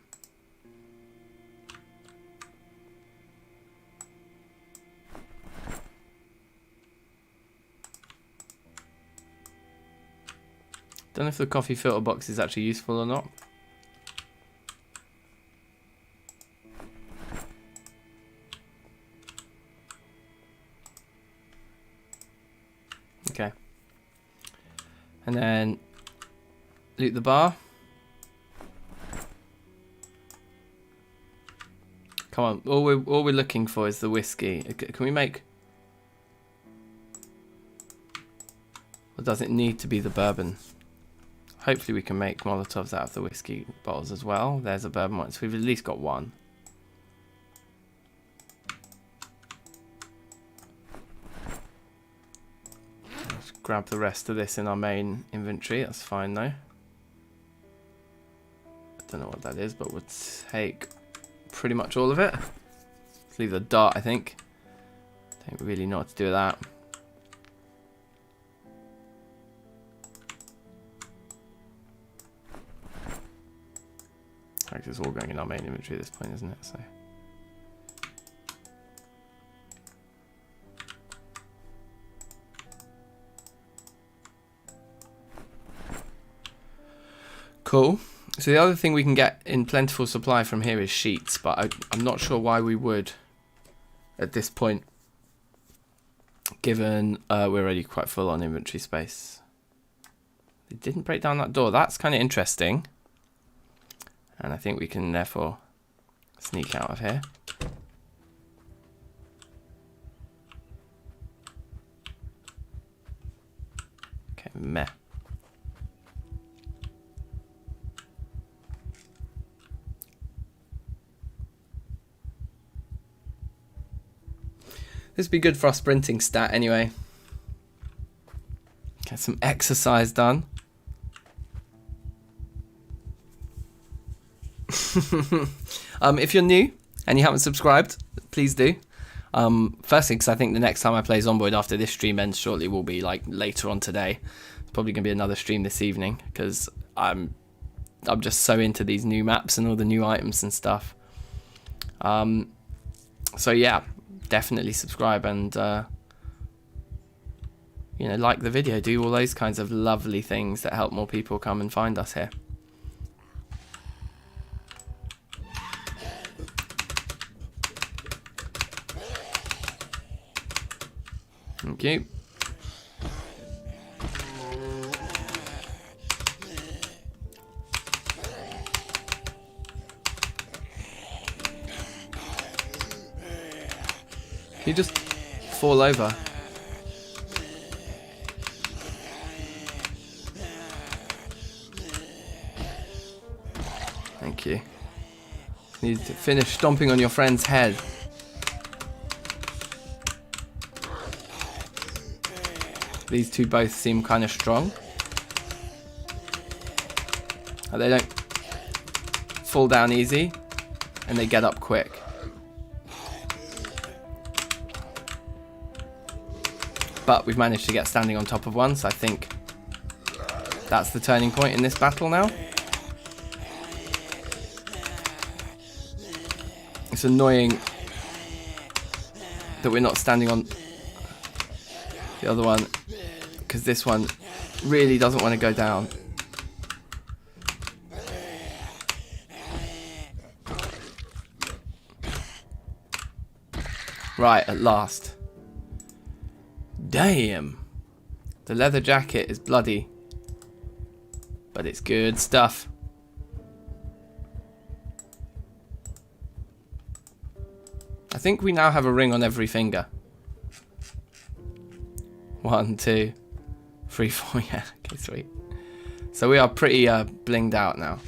Don't know if the coffee filter box is actually useful or not. Okay. And then loot the bar. Come on, all we're looking for is the whiskey. Can we make? Or does it need to be the bourbon? Hopefully we can make Molotovs out of the whiskey bottles as well. There's a bourbon one, so we've at least got one. Let's grab the rest of this in our main inventory. That's fine though. I don't know what that is, but we'll take pretty much all of it. Let's leave the dart, I think. Don't really know what to do with that. It's all going in our main inventory at this point, isn't it? So cool. So the other thing we can get in plentiful supply from here is sheets, but I'm not sure why we would at this point, given we're already quite full on inventory space. They didn't break down that door. That's kind of interesting. And I think we can therefore sneak out of here. Okay, meh. This would be good for our sprinting stat anyway. Get some exercise done. If you're new and you haven't subscribed, please do. Firstly, because I think the next time I play Zomboid after this stream ends shortly will be like later on today. It's probably going to be another stream this evening because I'm just so into these new maps and all the new items and stuff. So yeah, definitely subscribe and you know, like the video, do all those kinds of lovely things that help more people come and find us here. Thank you. Can you just fall over? Thank you. Need to finish stomping on your friend's head. These two both seem kind of strong. They don't fall down easy, and they get up quick. But we've managed to get standing on top of one, so I think that's the turning point in this battle now. It's annoying that we're not standing on the other one, because this one really doesn't want to go down. Right, at last. Damn. The leather jacket is bloody, but it's good stuff. I think we now have a ring on every finger. 1, 2, 3, 4. Yeah, okay, sweet. So we are pretty blinged out now.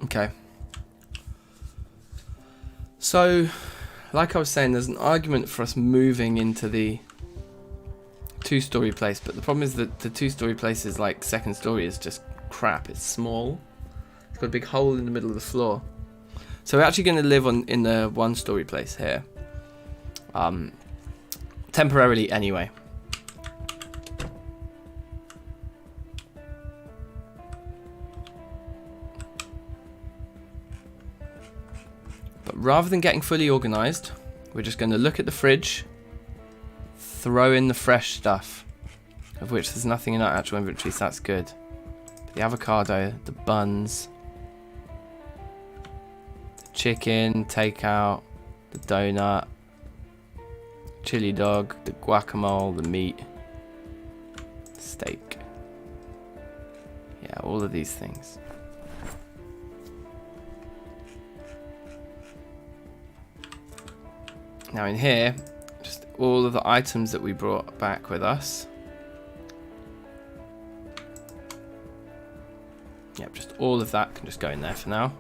Okay. So, like I was saying, there's an argument for us moving into the 2-story place, but the problem is that the 2-story place is like second story is just crap. It's small. It's got a big hole in the middle of the floor. So we're actually going to live in the 1-story place here, temporarily anyway. But rather than getting fully organised, we're just going to look at the fridge, throw in the fresh stuff, of which there's nothing in our actual inventory, so that's good. The avocado, the buns, the chicken, takeout, the donut, chili dog, the guacamole, the meat, the steak. Yeah, all of these things. Now in here, just all of the items that we brought back with us. Yep, just all of that can just go in there for now.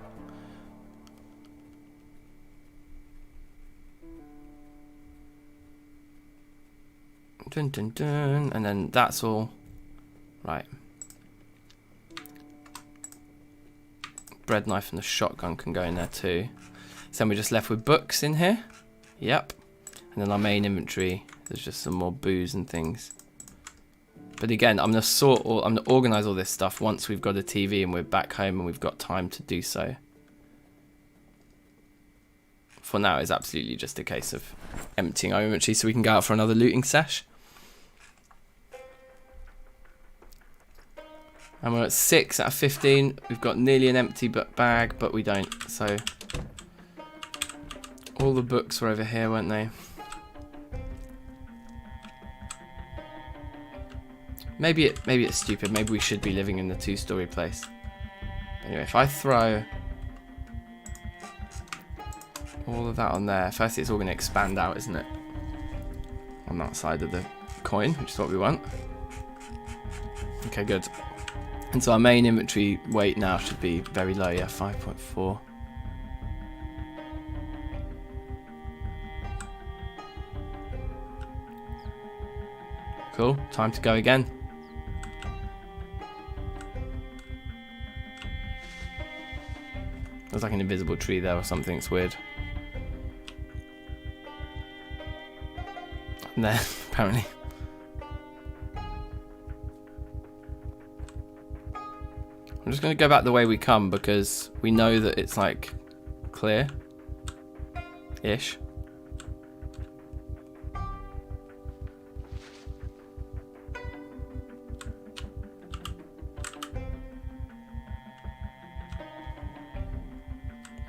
Dun dun dun, and then that's all. Right. Bread knife and the shotgun can go in there too. So then we're just left with books in here. Yep. And then our main inventory, there's just some more booze and things. But again, I'm gonna organize all this stuff once we've got a TV and we're back home and we've got time to do so. For now, it's absolutely just a case of emptying our inventory so we can go out for another looting sesh. And we're at 6 out of 15. We've got nearly an empty bag, but we don't. So all the books were over here, weren't they? Maybe it's stupid. Maybe we should be living in the 2-story place. Anyway, if I throw all of that on there, firstly it's all going to expand out, isn't it? On that side of the coin, which is what we want. Okay, good. And so our main inventory weight now should be very low, yeah, 5.4. Cool. Time to go again. There's like an invisible tree there or something. It's weird. And there, apparently. I'm just going to go back the way we come because we know that it's like clear-ish.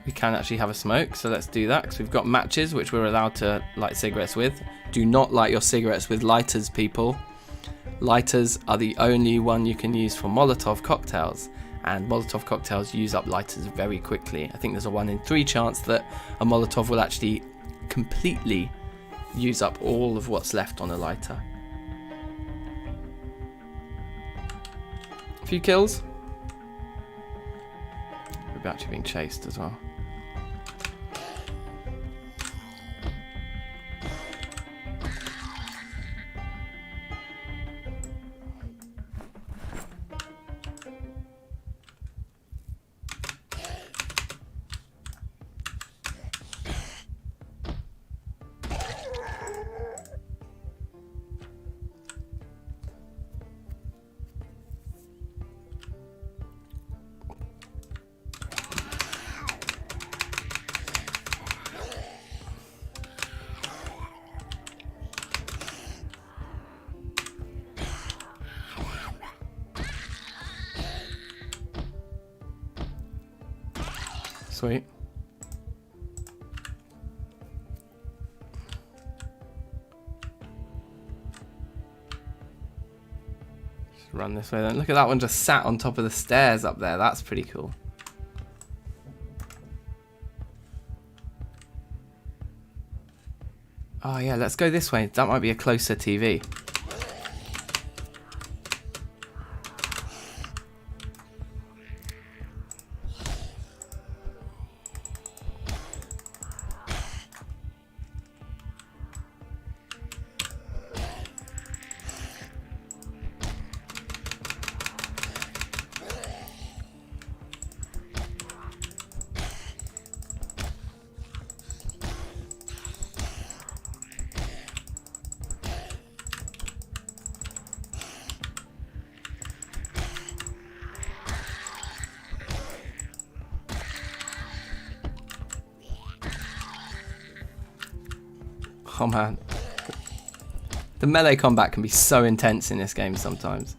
We can actually have a smoke, so let's do that because we've got matches which we're allowed to light cigarettes with. Do not light your cigarettes with lighters, people. Lighters are the only one you can use for Molotov cocktails, and Molotov cocktails use up lighters very quickly. I think there's a 1 in 3 chance that a Molotov will actually completely use up all of what's left on a lighter. A few kills. We're actually being chased as well. Sweet. Just run this way then. Look at that one just sat on top of the stairs up there. That's pretty cool. Oh yeah, let's go this way. That might be a closer TV. Oh man, the melee combat can be so intense in this game sometimes.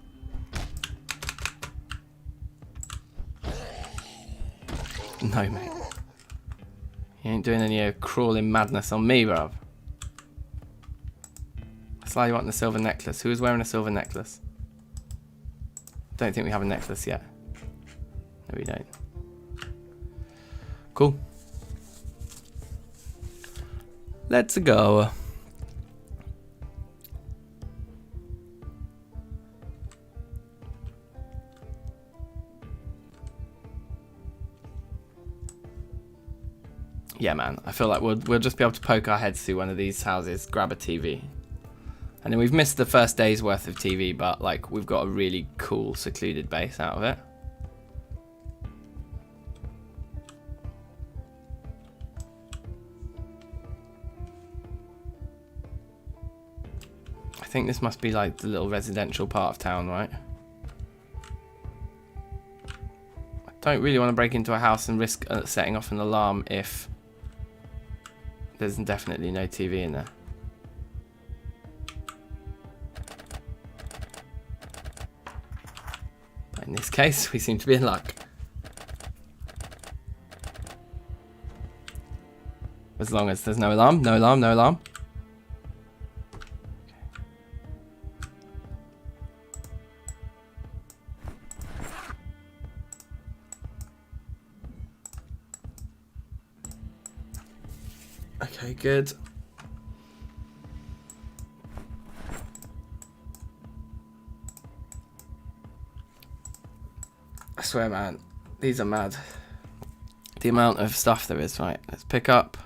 No mate, you ain't doing any crawling madness on me, bruv. That's why you want the silver necklace. Who is wearing a silver necklace? Don't think we have a necklace yet. No we don't. Cool. Let's go. Yeah, man. I feel like we'll just be able to poke our heads through one of these houses, grab a TV, and then we've missed the first day's worth of TV, but like we've got a really cool secluded base out of it. I think this must be like the little residential part of town, right? I don't really want to break into a house and risk setting off an alarm if there's definitely no TV in there. But in this case, we seem to be in luck. As long as there's no alarm, no alarm, no alarm. Okay, good. I swear, man, these are mad. The amount of stuff there is. Right, let's pick up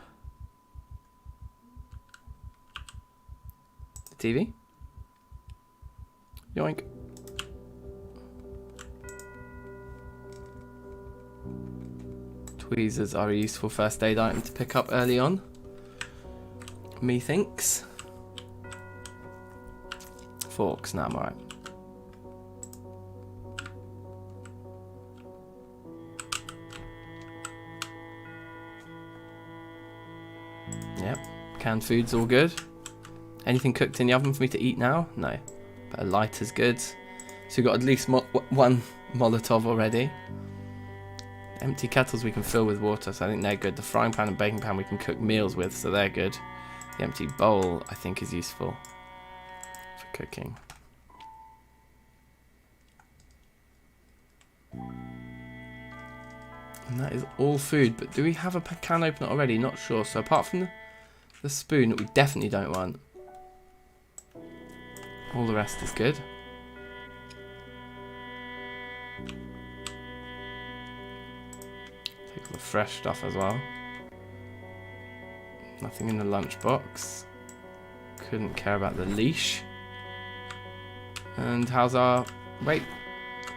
the TV. Yoink. Tweezers are a useful first aid item to pick up early on. Methinks. Forks, nah, I'm alright. Yep, canned food's all good. Anything cooked in the oven for me to eat now? No, but a lighter's good. So we've got at least one Molotov already. Empty kettles we can fill with water, so I think they're good. The frying pan and baking pan we can cook meals with, so they're good. The empty bowl I think is useful for cooking. And that is all food, but do we have a can opener already? Not sure. So apart from the spoon that we definitely don't want, all the rest is good. Take all the fresh stuff as well. Nothing in the lunchbox. Couldn't care about the leash. And how's our weight?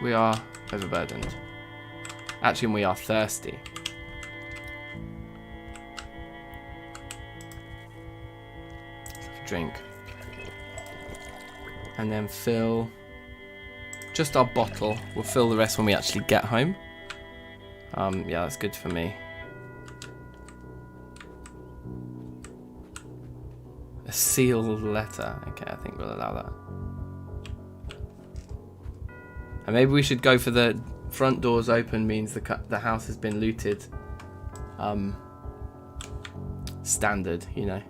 We are overburdened. Actually, we are thirsty. Let's have a drink. And then fill just our bottle. We'll fill the rest when we actually get home. Yeah, that's good for me. A sealed letter. Okay, I think we'll allow that. And maybe we should go for the front doors open means the house has been looted. Standard, you know.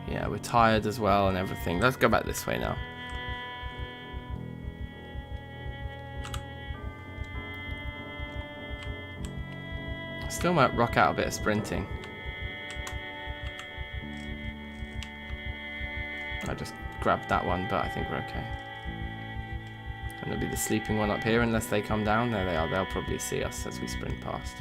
Yeah, we're tired as well and everything. Let's go back this way now. Still might rock out a bit of sprinting. I just grabbed that one, but I think we're okay. And there'll be the sleeping one up here unless they come down. There they are. They'll probably see us as we sprint past.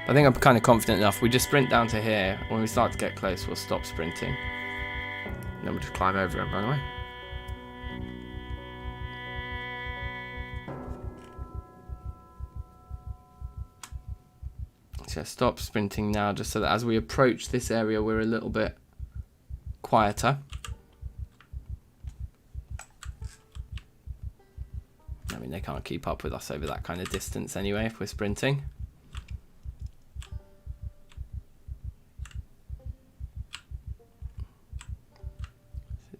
I think I'm kind of confident enough. We just sprint down to here. When we start to get close, we'll stop sprinting. And then we'll just climb over and run away. So stop sprinting now, just so that as we approach this area, we're a little bit quieter. I mean, they can't keep up with us over that kind of distance anyway if we're sprinting.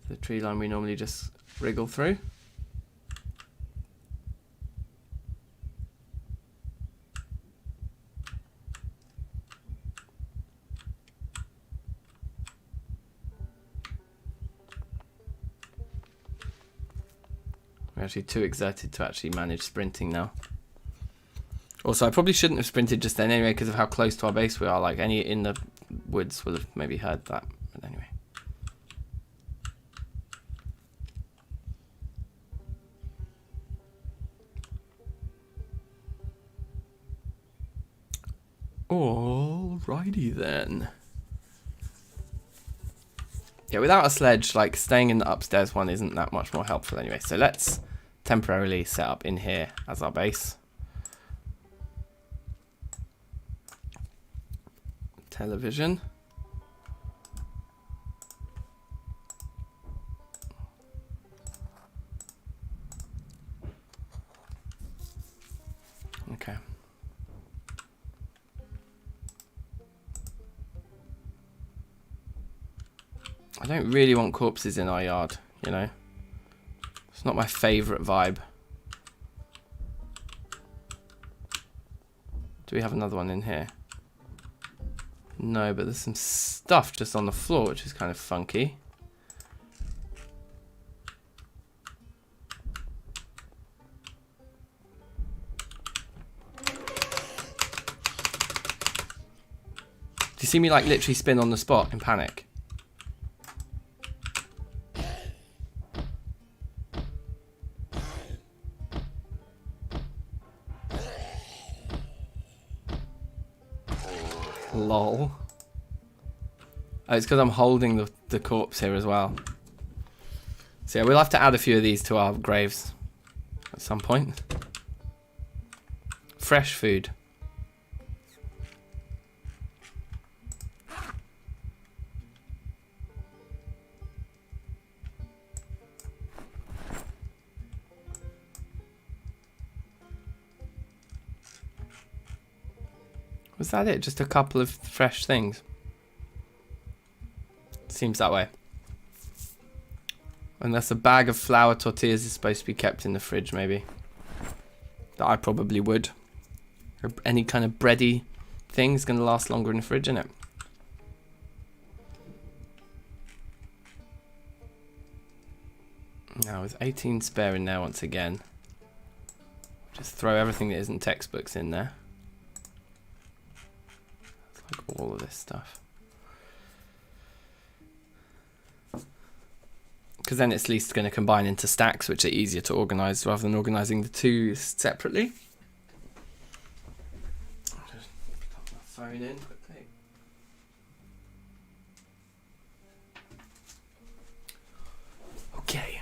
The tree line we normally just wriggle through. We're actually too exerted to actually manage sprinting now. Also, I probably shouldn't have sprinted just then anyway because of how close to our base we are. Like, any in the woods will have maybe heard that. But anyway. Alrighty then. Yeah, without a sledge, like, staying in the upstairs one isn't that much more helpful anyway. So let's temporarily set up in here as our base. Television. Okay. I don't really want corpses in our yard, you know. It's not my favourite vibe. Do we have another one in here? No, but there's some stuff just on the floor, which is kind of funky. Do you see me, like, literally spin on the spot in panic? Lol. Oh, it's because I'm holding the corpse here as well. So yeah, we'll have to add a few of these to our graves at some point. Fresh food. Was that it? Just a couple of fresh things? Seems that way. Unless a bag of flour tortillas is supposed to be kept in the fridge, maybe. That I probably would. Or any kind of bready thing is going to last longer in the fridge, isn't it? Now, with 18 spare in there once again. Just throw everything that isn't textbooks in there. It's like all of this stuff. Because then it's at least going to combine into stacks, which are easier to organise rather than organising the two separately. I'll just put my phone in quickly. Okay.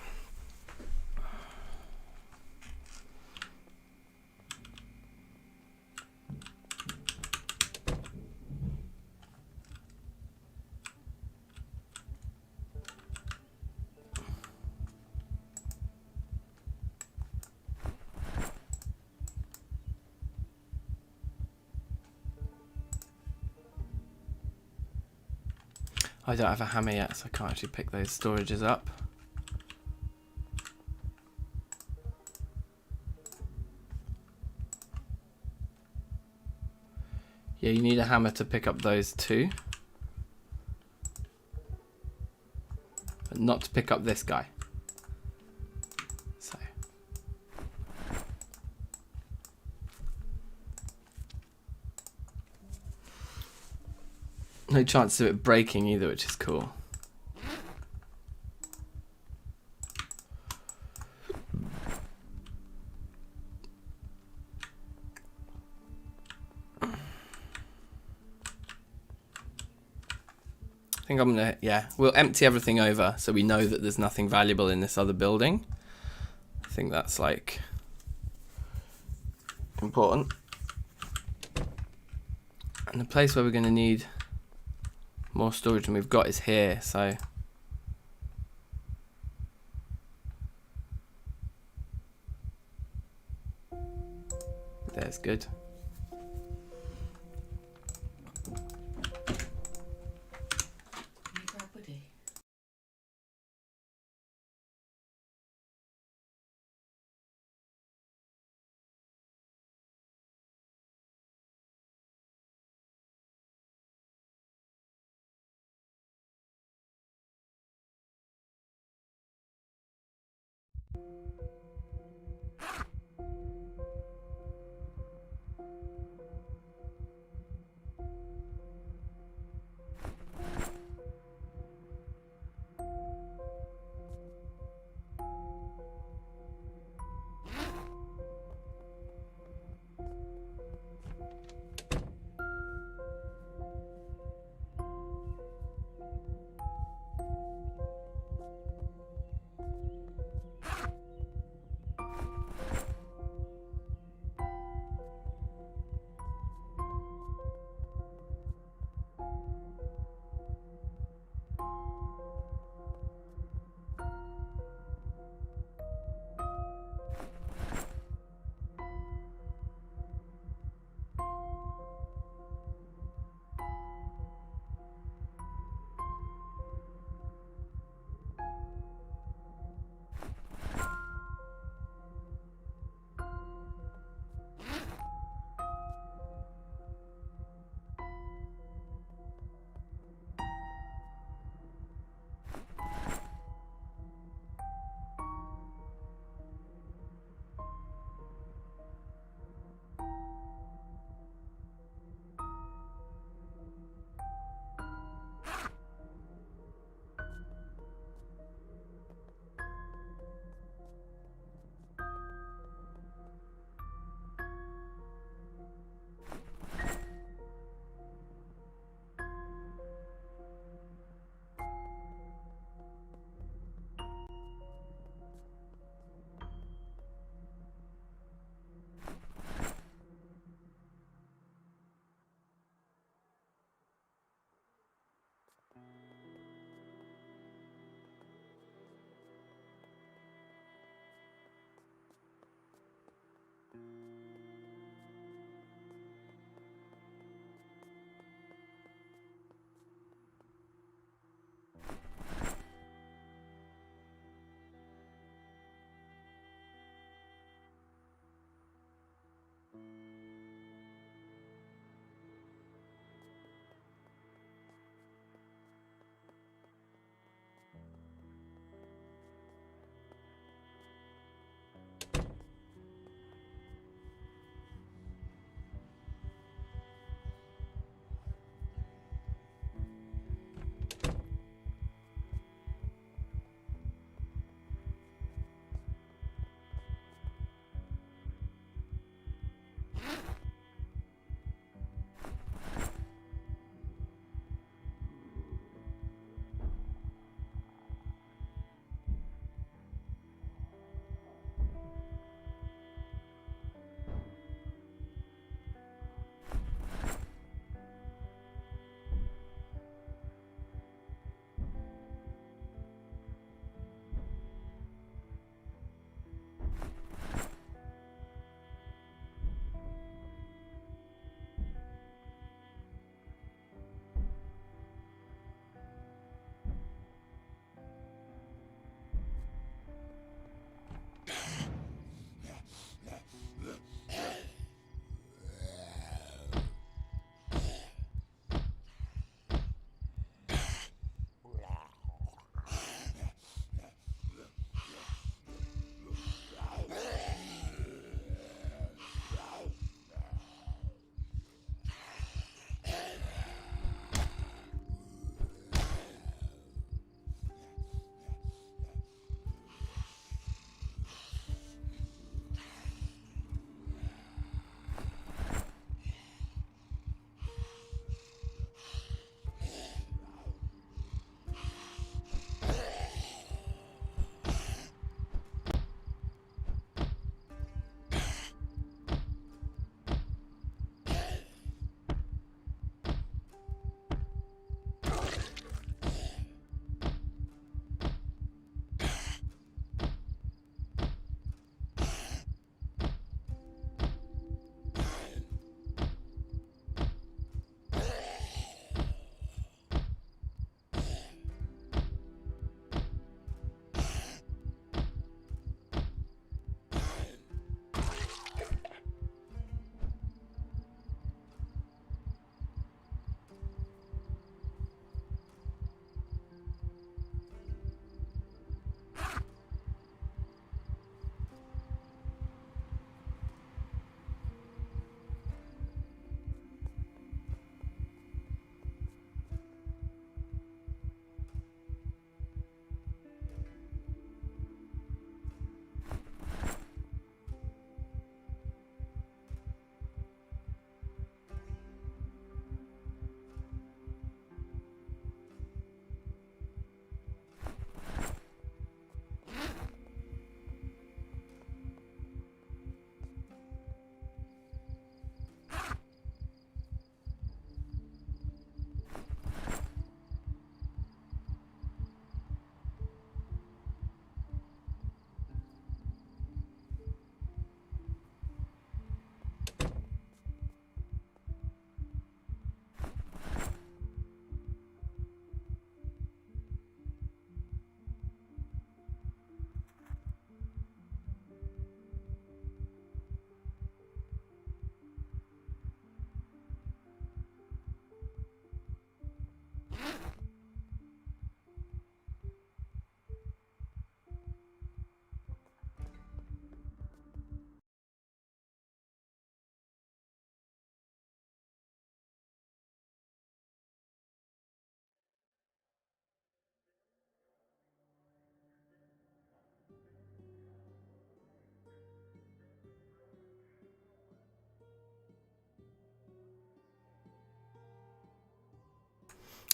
I don't have a hammer yet, so I can't actually pick those storages up. Yeah, you need a hammer to pick up those two. But not to pick up this guy. So. No chance of it breaking either, which is cool. I think I'm gonna, yeah, we'll empty everything over so we know that there's nothing valuable in this other building. I think that's like important. And the place where we're gonna need more storage than we've got is here, so there's good.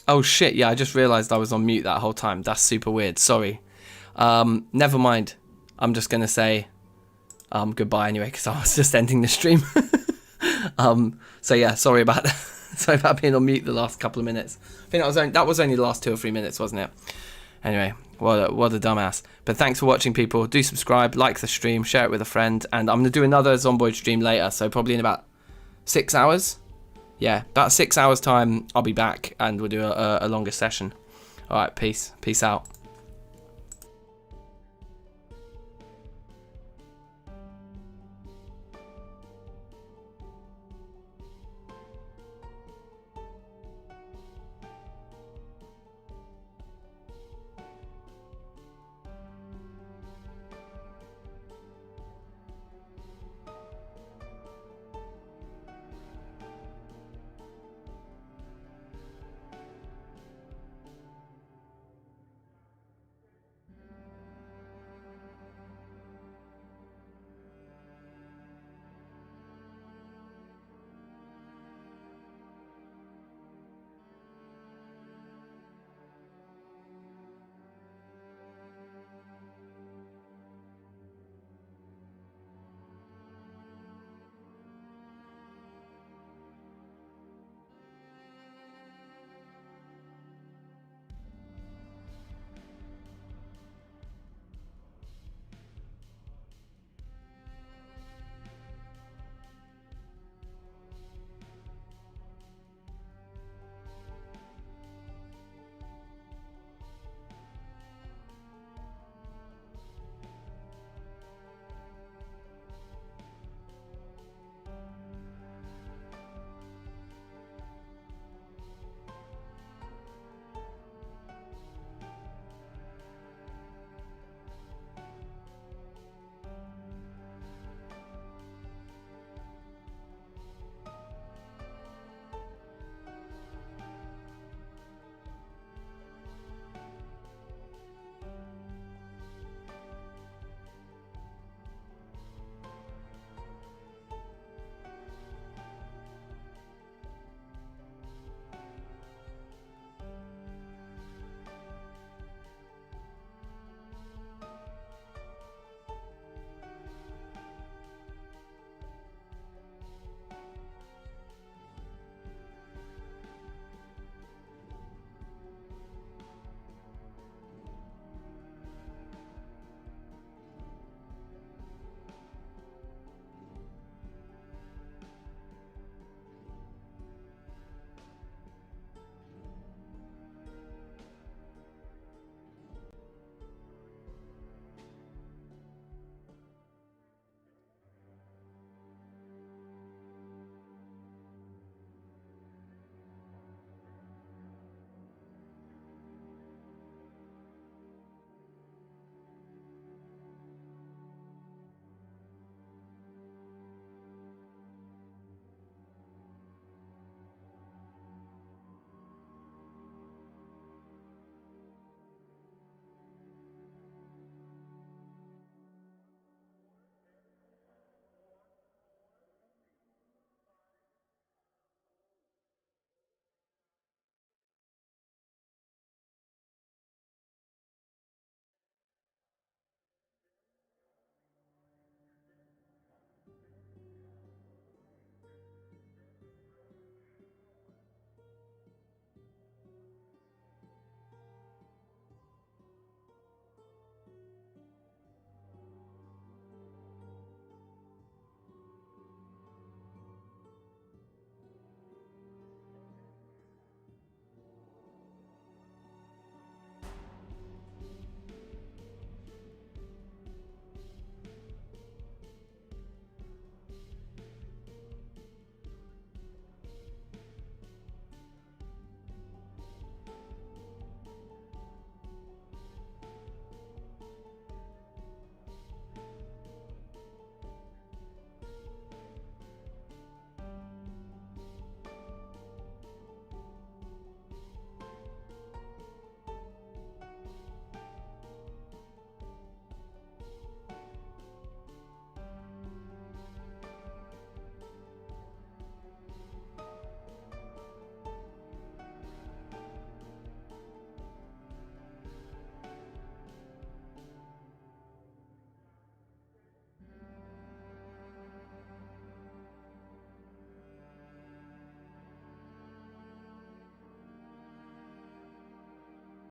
Oh shit, yeah, I just realised I was on mute that whole time. That's super weird. Sorry. Never mind. I'm just going to say goodbye anyway, because I was just ending the stream. So yeah, sorry about that. Sorry about being on mute the last couple of minutes. I think that was only the last 2 or 3 minutes, wasn't it? Anyway, what a dumbass. But thanks for watching, people. Do subscribe, like the stream, share it with a friend, and I'm going to do another Zomboid stream later, so probably in about 6 hours. Yeah, about 6 hours time, I'll be back, and we'll do a longer session. Alright, peace. Peace out.